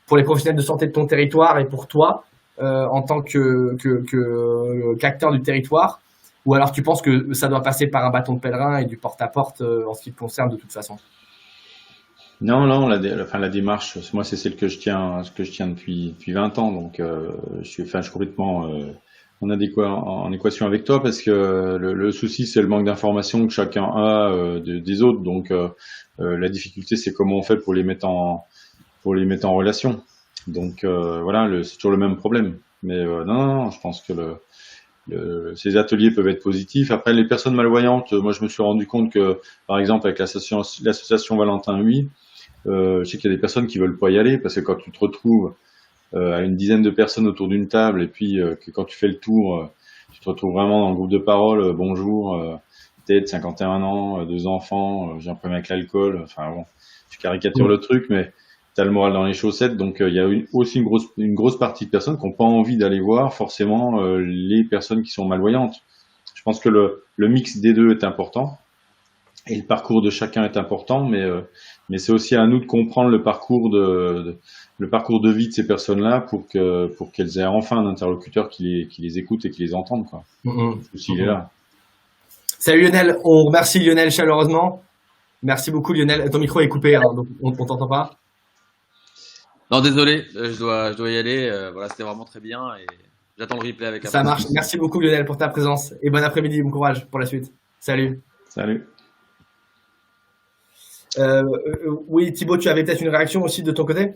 pour les professionnels de santé de ton territoire et pour toi, en tant qu'acteur du territoire? Ou alors tu penses que ça doit passer par un bâton de pèlerin et du porte-à-porte en ce qui te concerne de toute façon? Non, la démarche, moi c'est celle que je tiens depuis 20 ans, donc je suis complètement en équation avec toi parce que le souci c'est le manque d'information que chacun a des autres, donc la difficulté c'est comment on fait pour les mettre en relation. Donc voilà, c'est toujours le même problème. Mais non, je pense que ces ateliers peuvent être positifs. Après, les personnes malvoyantes, moi je me suis rendu compte que, par exemple, avec l'association Valentin Huy, je sais qu'il y a des personnes qui veulent pas y aller parce que quand tu te retrouves à une dizaine de personnes autour d'une table et puis que quand tu fais le tour, tu te retrouves vraiment dans le groupe de parole. Bonjour, Ted, 51 ans, 2 enfants, j'ai un problème avec l'alcool. Enfin bon, je caricature le truc, mais t'as le moral dans les chaussettes. Donc il y a aussi une grosse partie de personnes qui n'ont pas envie d'aller voir forcément les personnes qui sont malvoyantes. Je pense que le mix des deux est important et le parcours de chacun est important, mais c'est aussi à nous de comprendre le parcours de vie de ces personnes-là pour qu'elles aient enfin un interlocuteur qui les écoute et qui les entende, quoi. S'il est là. Salut Lionel, on remercie Lionel chaleureusement. Merci beaucoup Lionel. Ton micro est coupé, hein, donc on t'entend pas. Non, désolé, je dois y aller. Voilà, c'était vraiment très bien et j'attends le replay avec Ça marche. Merci beaucoup Lionel pour ta présence et bon après-midi, bon courage pour la suite. Salut. Salut. Oui, Thibaut, tu avais peut-être une réaction aussi de ton côté?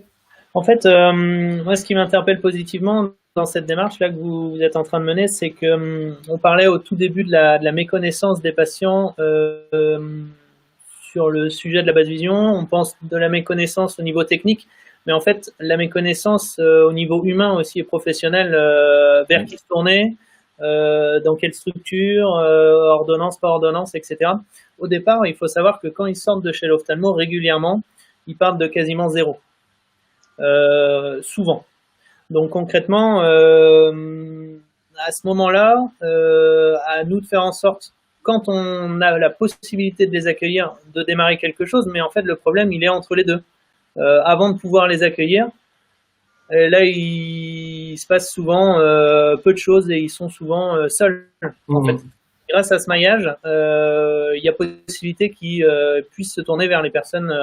En fait, moi, ce qui m'interpelle positivement dans cette démarche là que vous êtes en train de mener, c'est que on parlait au tout début de la méconnaissance des patients sur le sujet de la basse vision. On pense de la méconnaissance au niveau technique, mais en fait, la méconnaissance au niveau humain aussi et professionnel, vers qui se tourner, dans quelle structure, ordonnance, pas ordonnance, etc. Au départ, il faut savoir que quand ils sortent de chez l'ophtalmo régulièrement, ils partent de quasiment zéro. Souvent. Donc concrètement, à ce moment-là, à nous de faire en sorte, quand on a la possibilité de les accueillir, de démarrer quelque chose, mais en fait le problème il est entre les deux. Avant de pouvoir les accueillir, là il se passe souvent peu de choses et ils sont souvent seuls. En fait, grâce à ce maillage, il y a possibilité qu'ils puissent se tourner vers les personnes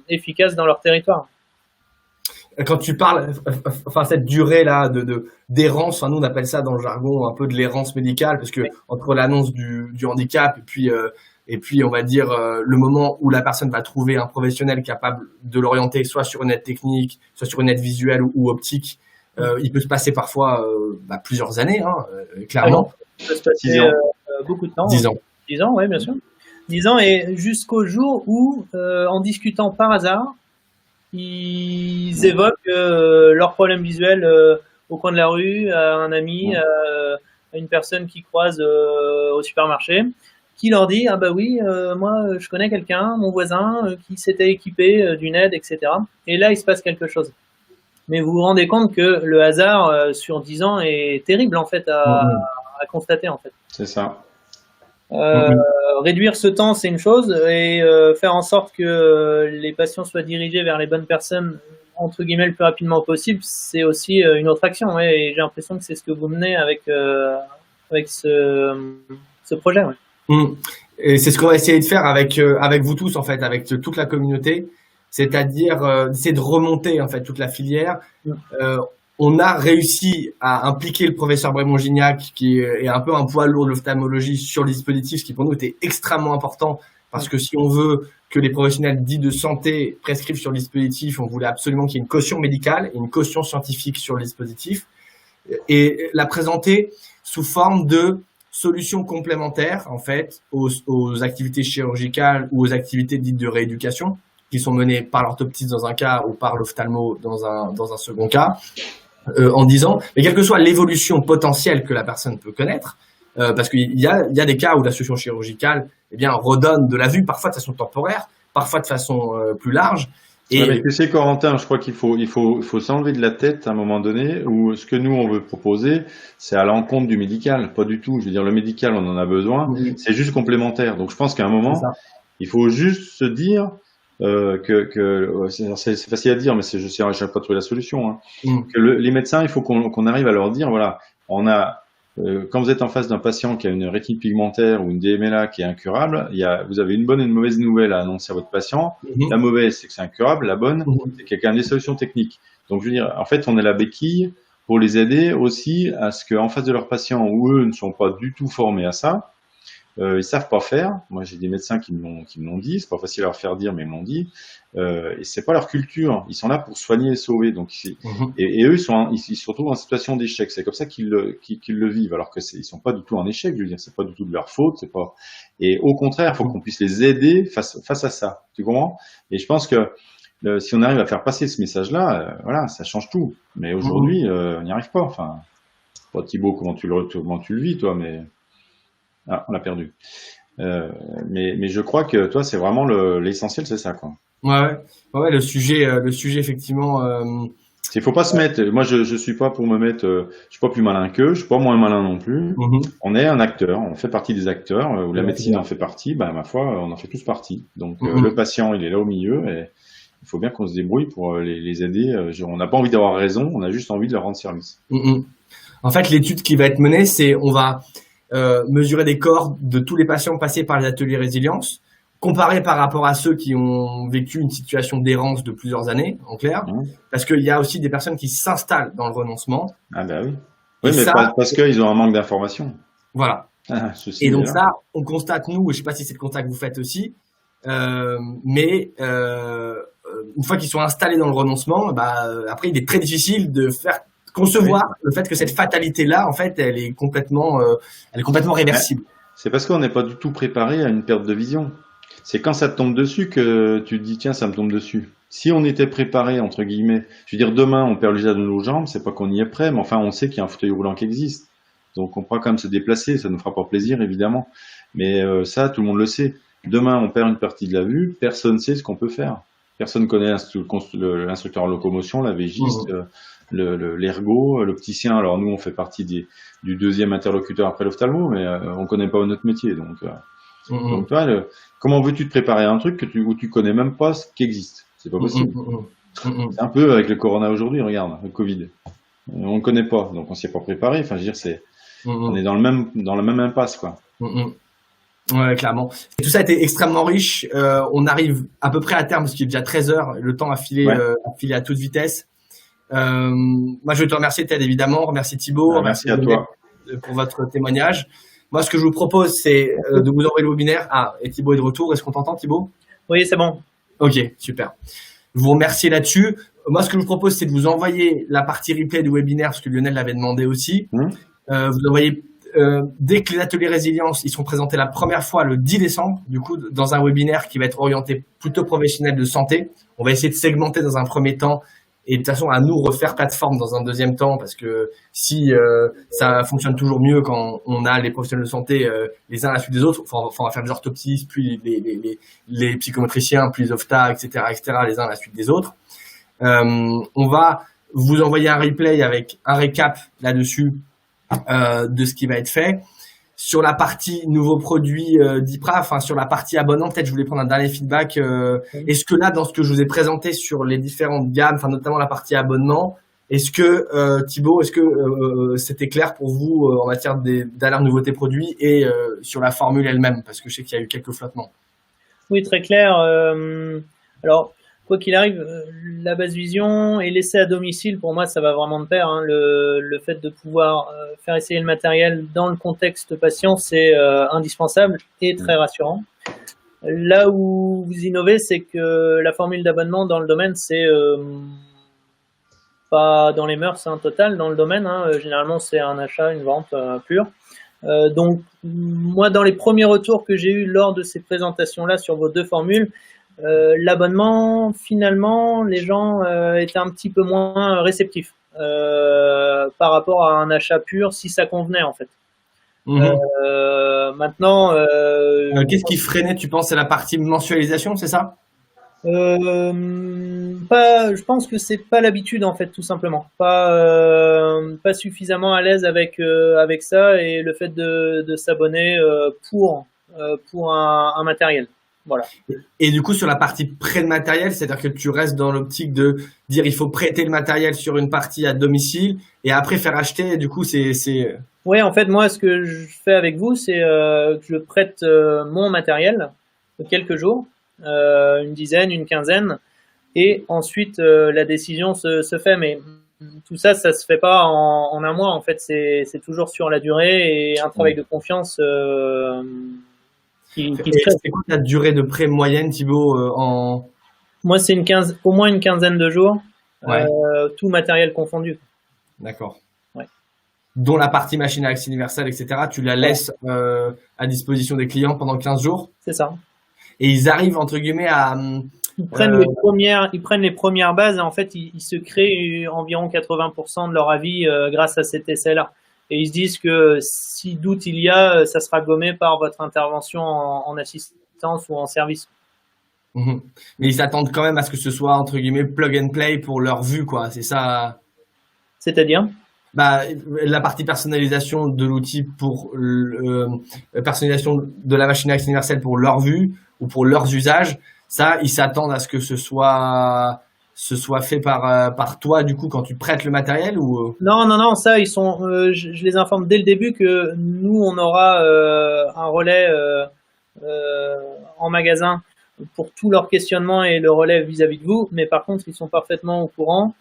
efficaces dans leur territoire. Quand tu parles, enfin cette durée là d'errance, enfin nous on appelle ça dans le jargon un peu de l'errance médicale, parce que entre l'annonce du handicap et puis on va dire le moment où la personne va trouver un professionnel capable de l'orienter soit sur une aide technique, soit sur une aide visuelle ou optique, il peut se passer parfois plusieurs années, hein, clairement. Il peut se passer beaucoup de temps. 10 ans. 10 ans, oui, bien sûr. 10 ans et jusqu'au jour où, en discutant par hasard, ils évoquent leurs problèmes visuels au coin de la rue, à un ami, à une personne qui croise au supermarché, qui leur dit ah bah oui, moi je connais quelqu'un, mon voisin, qui s'était équipé d'une aide, etc. Et là il se passe quelque chose. Mais vous vous rendez compte que le hasard sur 10 ans est terrible en fait à constater en fait. C'est ça. Réduire ce temps, c'est une chose, et faire en sorte que les patients soient dirigés vers les bonnes personnes, entre guillemets, le plus rapidement possible, c'est aussi une autre action. Ouais, et j'ai l'impression que c'est ce que vous menez avec ce projet. Ouais. Et c'est ce qu'on va essayer de faire avec vous tous, en fait, avec toute la communauté, c'est-à-dire essayer de remonter en fait toute la filière. On a réussi à impliquer le professeur Brémond-Gignac, qui est un peu un poids lourd de l'ophtalmologie sur le dispositif, ce qui pour nous était extrêmement important, parce que si on veut que les professionnels dits de santé prescrivent sur le dispositif, on voulait absolument qu'il y ait une caution médicale et une caution scientifique sur le dispositif, et la présenter sous forme de solutions complémentaires en fait aux activités chirurgicales ou aux activités dites de rééducation qui sont menées par l'orthoptiste dans un cas ou par l'ophtalmo dans un second cas. En disant, mais quelle que soit l'évolution potentielle que la personne peut connaître, parce qu'il y a des cas où la solution chirurgicale redonne de la vue, parfois de façon temporaire, parfois de façon plus large. Et mais tu sais, Corentin, je crois qu'il faut s'enlever de la tête à un moment donné où ce que nous on veut proposer, c'est à l'encontre du médical, pas du tout. Je veux dire, le médical, on en a besoin, c'est juste complémentaire. Donc je pense qu'à un moment, il faut juste se dire c'est facile à dire, mais je n'ai pas trouvé la solution. Hein. Que les médecins, il faut qu'on arrive à leur dire, voilà, quand vous êtes en face d'un patient qui a une rétine pigmentaire ou une DMLA qui est incurable, vous avez une bonne et une mauvaise nouvelle à annoncer à votre patient. La mauvaise, c'est que c'est incurable. La bonne, c'est qu'il y a des solutions techniques. Donc, je veux dire, en fait, on est la béquille pour les aider aussi à ce qu'en face de leurs patients où eux ne sont pas du tout formés à ça, ils savent pas faire. Moi, j'ai des médecins qui me l'ont dit. C'est pas facile à leur faire dire, mais ils me l'ont dit. Et c'est pas leur culture. Ils sont là pour soigner et sauver. Donc, et eux, ils se retrouvent en situation d'échec. C'est comme ça qu'ils le vivent. Alors que ils sont pas du tout en échec. Je veux dire, c'est pas du tout de leur faute. C'est pas. Et au contraire, il faut qu'on puisse les aider face à ça. Tu comprends? Et je pense que si on arrive à faire passer ce message-là, voilà, ça change tout. Mais aujourd'hui, on n'y arrive pas. Enfin, pas Thibaut, comment tu le vis, toi, mais. Ah, on l'a perdu. Mais je crois que toi, c'est vraiment l'essentiel, c'est ça, quoi. Ouais, le sujet effectivement. Il faut pas se mettre. Moi, je suis pas pour me mettre. Je suis pas plus malin qu'eux. Je suis pas moins malin non plus. On est un acteur. On fait partie des acteurs. Où la médecine en fait partie. Ben, ma foi, on en fait tous partie. Donc, le patient, il est là au milieu et il faut bien qu'on se débrouille pour les aider. On n'a pas envie d'avoir raison. On a juste envie de leur rendre service. En fait, l'étude qui va être menée, c'est on va mesurer des corps de tous les patients passés par les ateliers résilience, comparé par rapport à ceux qui ont vécu une situation d'errance de plusieurs années, en clair, parce qu'il y a aussi des personnes qui s'installent dans le renoncement. Ah ben oui. Oui, mais ça, parce qu'ils ont un manque d'information. Voilà. Et donc ça, on constate, nous, je ne sais pas si c'est le constat que vous faites aussi, mais une fois qu'ils sont installés dans le renoncement, après, il est très difficile de faire concevoir le fait que cette fatalité-là, en fait, elle est complètement réversible. C'est parce qu'on n'est pas du tout préparé à une perte de vision. C'est quand ça te tombe dessus que tu te dis tiens, ça me tombe dessus. Si on était préparé, entre guillemets, je veux dire demain on perd l'usage de nos jambes, c'est pas qu'on y est prêt, mais enfin on sait qu'il y a un fauteuil roulant qui existe. Donc on pourra quand même se déplacer, ça nous fera pas plaisir évidemment. Mais ça, tout le monde le sait. Demain on perd une partie de la vue, personne ne sait ce qu'on peut faire. Personne connaît l'instructeur en locomotion, la végiste, l'ergo, l'opticien. Alors nous on fait partie du deuxième interlocuteur après l'ophtalmo, mais on connaît pas notre métier. Donc toi, comment veux-tu te préparer à un truc où tu connais même pas ce qui existe? C'est pas possible. C'est un peu avec le corona aujourd'hui, regarde, le Covid. On ne connaît pas, donc on s'y est pas préparé. Enfin, je veux dire, on est dans la même impasse, quoi. Ouais, clairement. Et tout ça a été extrêmement riche. On arrive à peu près à terme, parce qu'il est déjà 13 heures. Le temps a filé à toute vitesse. Moi, je veux te remercier, Ted, évidemment. Remercier Thibaut. Merci à toi pour votre témoignage. Moi, ce que je vous propose, c'est de vous envoyer le webinaire. Ah, et Thibaut est de retour. Est-ce qu'on t'entend, Thibaut? Oui, c'est bon. Ok, super. Je vous remercie là-dessus. Moi, ce que je vous propose, c'est de vous envoyer la partie replay du webinaire, parce que Lionel l'avait demandé aussi. Vous envoyez dès que les ateliers résilience, ils sont présentés la première fois le 10 décembre, du coup, dans un webinaire qui va être orienté plutôt professionnel de santé. On va essayer de segmenter dans un premier temps et de toute façon à nous refaire plateforme dans un deuxième temps, parce que si ça fonctionne toujours mieux quand on a les professionnels de santé les uns à la suite des autres, on va faire des orthoptistes, puis les psychométriciens, puis les ophta, etc., les uns à la suite des autres. On va vous envoyer un replay avec un récap là-dessus de ce qui va être fait. Sur la partie nouveaux produits d'IPRA, enfin sur la partie abonnement, peut-être je voulais prendre un dernier feedback. Est-ce que là, dans ce que je vous ai présenté sur les différentes gammes, enfin notamment la partie abonnement, est-ce que Thibaut, est-ce que c'était clair pour vous en matière d'alerte nouveauté produit et sur la formule elle-même, parce que je sais qu'il y a eu quelques flottements. Oui, très clair. Alors, quoi qu'il arrive, la base vision et l'essai à domicile, pour moi, ça va vraiment de pair. Hein. Le fait de pouvoir faire essayer le matériel dans le contexte patient, c'est indispensable et très rassurant. Là où vous innovez, c'est que la formule d'abonnement dans le domaine, c'est pas dans les mœurs total dans le domaine. Hein. Généralement, c'est un achat, une vente pure. Donc, moi, dans les premiers retours que j'ai eus lors de ces présentations-là sur vos deux formules, l'abonnement, finalement, les gens étaient un petit peu moins réceptifs par rapport à un achat pur, si ça convenait en fait. Maintenant, qu'est-ce qui freinait, tu penses, c'est la partie mensualisation, c'est ça? Je pense que c'est pas l'habitude en fait, tout simplement. Pas suffisamment à l'aise avec ça et le fait de s'abonner pour un matériel. Voilà. Et du coup, sur la partie prêt de matériel, c'est-à-dire que tu restes dans l'optique de dire il faut prêter le matériel sur une partie à domicile et après faire acheter. Du coup, c'est. Oui, en fait, moi, ce que je fais avec vous, c'est que je prête mon matériel quelques jours, une dizaine, une quinzaine, et ensuite la décision se fait. Mais tout ça, ça se fait pas en un mois. En fait, c'est toujours sur la durée et un travail de confiance. C'est quoi ta durée de prêt moyenne, Thibaut, Moi, c'est au moins une quinzaine de jours, tout matériel confondu. D'accord. Ouais. Dont la partie machine à accès universel, etc., tu la laisses à disposition des clients pendant 15 jours. C'est ça. Et ils arrivent, entre guillemets, à... Ils prennent les premières bases et en fait, ils se créent environ 80% de leur avis grâce à cet essai-là. Et ils se disent que si doute il y a, ça sera gommé par votre intervention en assistance ou en service. Mhm. Mais ils s'attendent quand même à ce que ce soit, entre guillemets, plug and play pour leur vue, quoi. C'est ça. C'est-à-dire? Bah, la partie personnalisation de l'outil pour personnalisation de la machine Access universelle pour leur vue ou pour leurs usages, ça, ils s'attendent à ce que ce soit fait par toi, du coup, quand tu prêtes le matériel ou. Non, ça, ils sont, je les informe dès le début que nous, on aura un relais en magasin pour tous leurs questionnements et le relais vis-à-vis de vous, mais par contre, ils sont parfaitement au courant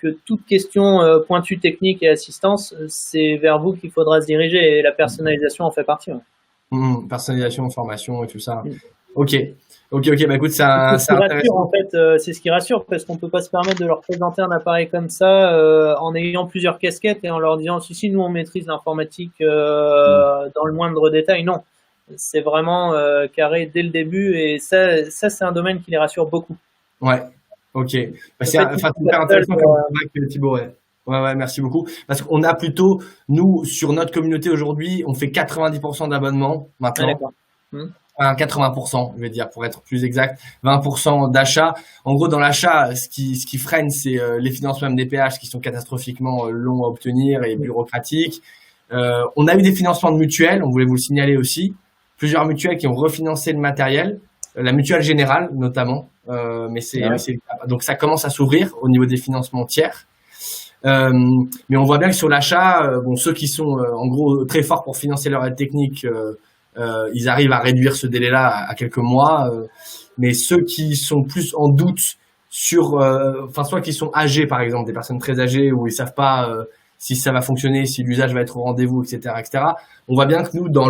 que toute question pointue technique et assistance, c'est vers vous qu'il faudra se diriger et la personnalisation en fait partie. Ouais. Personnalisation, formation et tout ça. Mm. Ok, bah écoute, c'est intéressant. En fait, c'est ce qui rassure parce qu'on peut pas se permettre de leur présenter un appareil comme ça en ayant plusieurs casquettes et en leur disant si nous on maîtrise l'informatique dans le moindre détail. Non, c'est vraiment carré dès le début et ça c'est un domaine qui les rassure beaucoup. Ouais, ok. Bah, c'est super intéressant comme feedback, Thibaut. Ouais, merci beaucoup. Parce qu'on a plutôt, nous, sur notre communauté aujourd'hui, on fait 90% d'abonnements maintenant. Ah, d'accord. 80%, je vais dire, pour être plus exact, 20% d'achat. En gros, dans l'achat, ce qui freine, c'est les financements MDPH qui sont catastrophiquement longs à obtenir et bureaucratiques. On a eu des financements de mutuelles, on voulait vous le signaler aussi. Plusieurs mutuelles qui ont refinancé le matériel, la mutuelle générale notamment. Donc ça commence à s'ouvrir au niveau des financements tiers. Mais on voit bien que sur l'achat, ceux qui sont en gros très forts pour financer leur aide technique, ils arrivent à réduire ce délai-là à quelques mois. Mais ceux qui sont plus en doute sur, soit qui sont âgés par exemple, des personnes très âgées où ils savent pas si ça va fonctionner, si l'usage va être au rendez-vous, etc., etc. On voit bien que nous, dans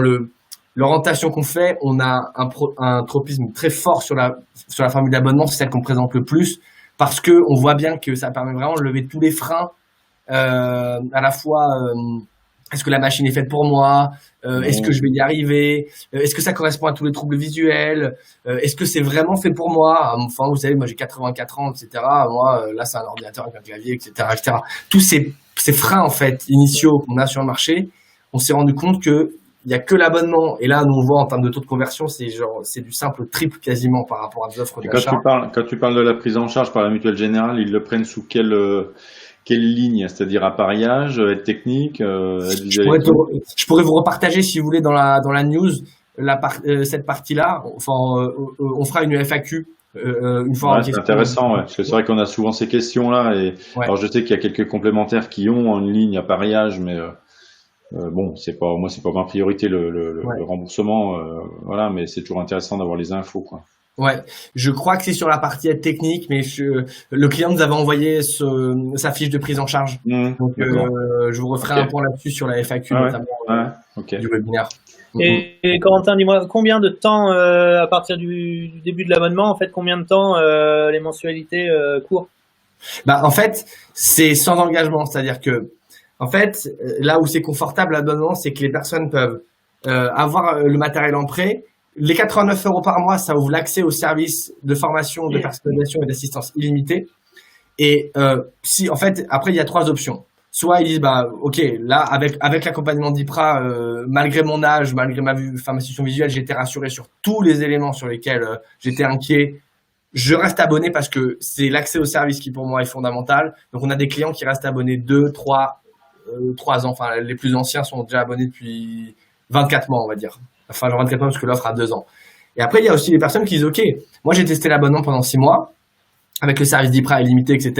l'orientation qu'on fait, on a un tropisme très fort sur la formule d'abonnement, c'est celle qu'on présente le plus, parce que on voit bien que ça permet vraiment de lever tous les freins, à la fois, est-ce que la machine est faite pour moi, est-ce que je vais y arriver, est-ce que ça correspond à tous les troubles visuels, est-ce que c'est vraiment fait pour moi, enfin vous savez, moi j'ai 84 ans, etc., moi là c'est un ordinateur avec un clavier, etc., etc. Tous ces freins en fait initiaux qu'on a sur le marché, on s'est rendu compte que il y a que l'abonnement. Et là, nous, on voit en termes de taux de conversion, c'est du simple triple quasiment par rapport à des offres d'achat. Quand tu parles de la prise en charge par la mutuelle générale, ils le prennent sous quelle ligne? C'est-à-dire appareillage, aide technique, aide visuelle? Je pourrais vous repartager, si vous voulez, dans la news, cette partie-là. Enfin, on fera une FAQ. Une fois c'est intéressant, parce que c'est vrai qu'on a souvent ces questions-là. Alors, je sais qu'il y a quelques complémentaires qui ont une ligne appareillage, mais c'est pas ma priorité le remboursement, voilà, mais c'est toujours intéressant d'avoir les infos, quoi. Ouais, je crois que c'est sur la partie aide technique, mais le client nous avait envoyé sa fiche de prise en charge. Donc je vous referai un point là-dessus sur la FAQ notamment du webinaire. Et Corentin, dis-moi, combien de temps à partir du début de l'abonnement, en fait, combien de temps les mensualités courent? En fait, c'est sans engagement, c'est-à-dire que en fait, là où c'est confortable l'abonnement, c'est que les personnes peuvent avoir le matériel en prêt. Les 89 € par mois, ça ouvre l'accès aux services de formation, de personnalisation et d'assistance illimitée. Et en fait, après, il y a 3 options. Soit ils disent, ok, là, avec l'accompagnement d'IPRA, malgré mon âge, malgré ma situation visuelle, j'étais rassuré sur tous les éléments sur lesquels j'étais inquiet. Je reste abonné parce que c'est l'accès aux services qui, pour moi, est fondamental. Donc, on a des clients qui restent abonnés 2, 3 ans. Enfin, les plus anciens sont déjà abonnés depuis 24 mois, on va dire. Enfin, genre 24 mois parce que l'offre a 2 ans. Et après, il y a aussi les personnes qui disent, ok, moi j'ai testé l'abonnement pendant 6 mois avec le service d'IPRA illimité, etc.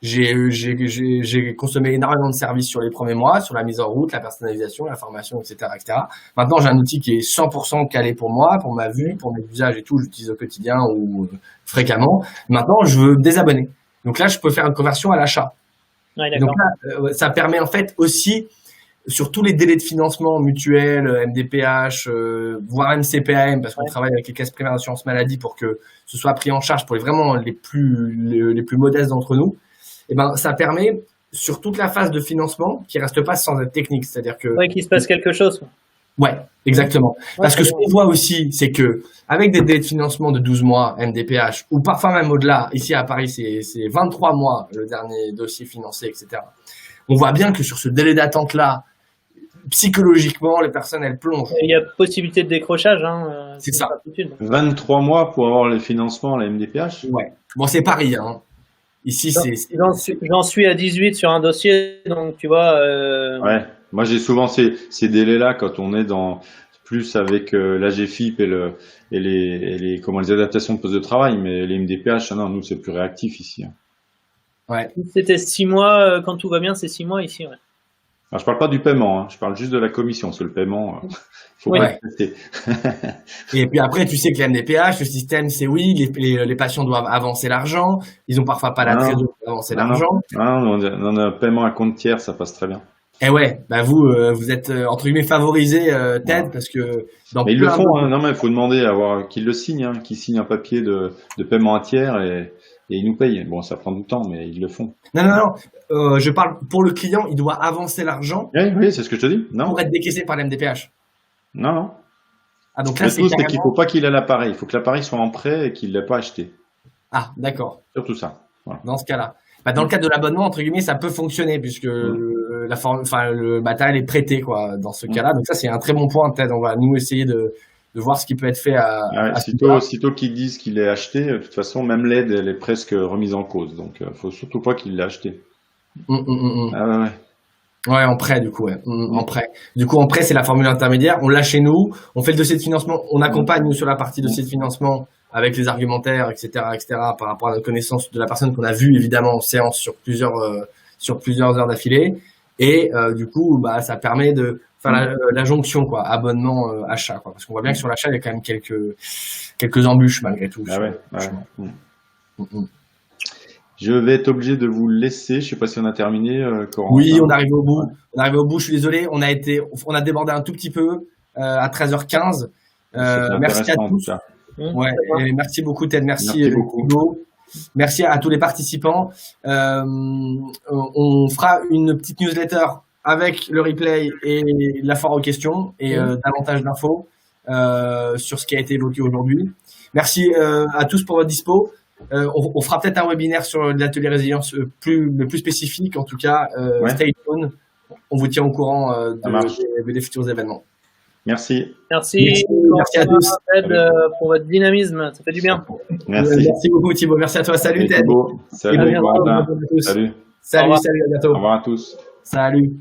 J'ai consommé énormément de services sur les premiers mois, sur la mise en route, la personnalisation, la formation, etc., etc. Maintenant, j'ai un outil qui est 100% calé pour moi, pour ma vue, pour mes usages et tout. J'utilise au quotidien ou fréquemment. Maintenant, je veux désabonner. Donc là, je peux faire une conversion à l'achat. Ouais, donc là, ça permet en fait aussi, sur tous les délais de financement mutuel, MDPH, voire même CPAM, parce qu'on travaille avec les caisses primaires d'assurance maladie pour que ce soit pris en charge pour les plus modestes d'entre nous, et ça permet sur toute la phase de financement qui reste pas sans être technique, c'est-à-dire que qu'il se passe quelque chose. Ouais, exactement. Parce que ce qu'on voit aussi, c'est que avec des délais de financement de 12 mois MDPH, ou parfois même au-delà, ici à Paris, c'est 23 mois le dernier dossier financé, etc. On voit bien que sur ce délai d'attente-là, psychologiquement, les personnes, elles plongent. Il y a possibilité de décrochage. C'est ça. 23 mois pour avoir les financements à la MDPH. Ouais. Bon, c'est Paris, hein. Ici, J'en suis à 18 sur un dossier, donc tu vois. Ouais. Moi, j'ai souvent ces délais-là quand on est plus avec l'AGFIP et les adaptations de poste de travail, mais les MDPH, non, nous, c'est plus réactif ici. Hein. Ouais. C'était 6 mois, quand tout va bien, c'est 6 mois ici. Ouais. Alors, je parle pas du paiement, hein, je parle juste de la commission, parce que le paiement, faut pas le tester. Et puis après, tu sais que la MDPH, le système, c'est oui, les patients doivent avancer l'argent, ils ont parfois pas la trésorerie pour avancer l'argent. Non, on a un paiement à compte tiers, ça passe très bien. Et ouais, bah vous êtes entre guillemets favorisé, Ted, parce que mais ils le font, hein. Non mais il faut demander qu'ils le signent, hein, qu'ils signent un papier de paiement à tiers et ils nous payent. Bon, ça prend du temps, mais ils le font. Non. Je parle pour le client, il doit avancer l'argent. Oui, c'est ce que je te dis. Non. Pour être décaissé par la MDPH. Non. Ah donc là le tout, c'est qu'il faut pas qu'il ait l'appareil. Il faut que l'appareil soit en prêt et qu'il l'ait pas acheté. Ah, d'accord. Surtout ça. Voilà. Dans ce cas-là. Bah, dans le cadre de l'abonnement, entre guillemets, ça peut fonctionner puisque le matériel est prêté, quoi, dans ce cas-là. Donc ça, c'est un très bon point. Peut-être, on va nous essayer de voir ce qui peut être fait sitôt qu'ils disent qu'il est acheté, de toute façon, même l'aide, elle est presque remise en cause. Donc, faut surtout pas qu'il l'ait acheté. Ah ouais. Ouais, en prêt, du coup, ouais. En prêt. Du coup, en prêt, c'est la formule intermédiaire. On l'a chez nous. On fait le dossier de financement. On accompagne, nous, sur la partie dossier de financement avec les argumentaires, etc., par rapport à la connaissance de la personne qu'on a vue, évidemment, en séance sur plusieurs heures d'affilée. Et, du coup, bah, ça permet de faire la jonction, quoi. Abonnement, achat, quoi. Parce qu'on voit bien que sur l'achat, il y a quand même quelques embûches, malgré tout. Ah ouais. Je vais être obligé de vous laisser. Je sais pas si on a terminé, Corentin. Oui, on arrive au bout. Je suis désolé. On a débordé un tout petit peu à 13h15. Merci à tous. Ouais, et merci beaucoup, Ted. Merci beaucoup. Hugo. Merci à tous les participants. On fera une petite newsletter avec le replay et la foire aux questions et davantage d'infos sur ce qui a été évoqué aujourd'hui. Merci à tous pour votre dispo. On fera peut-être un webinaire sur l'atelier résilience plus spécifique. En tout cas, stay tuned. On vous tient au courant des futurs événements. Merci. Merci à tous. Pour votre dynamisme, ça fait du bien. Merci beaucoup, Thibaut. Merci à toi. Salut, Ted. Salut, Salut, à bientôt. Salut. Salut, à bientôt. Au revoir à tous. Salut.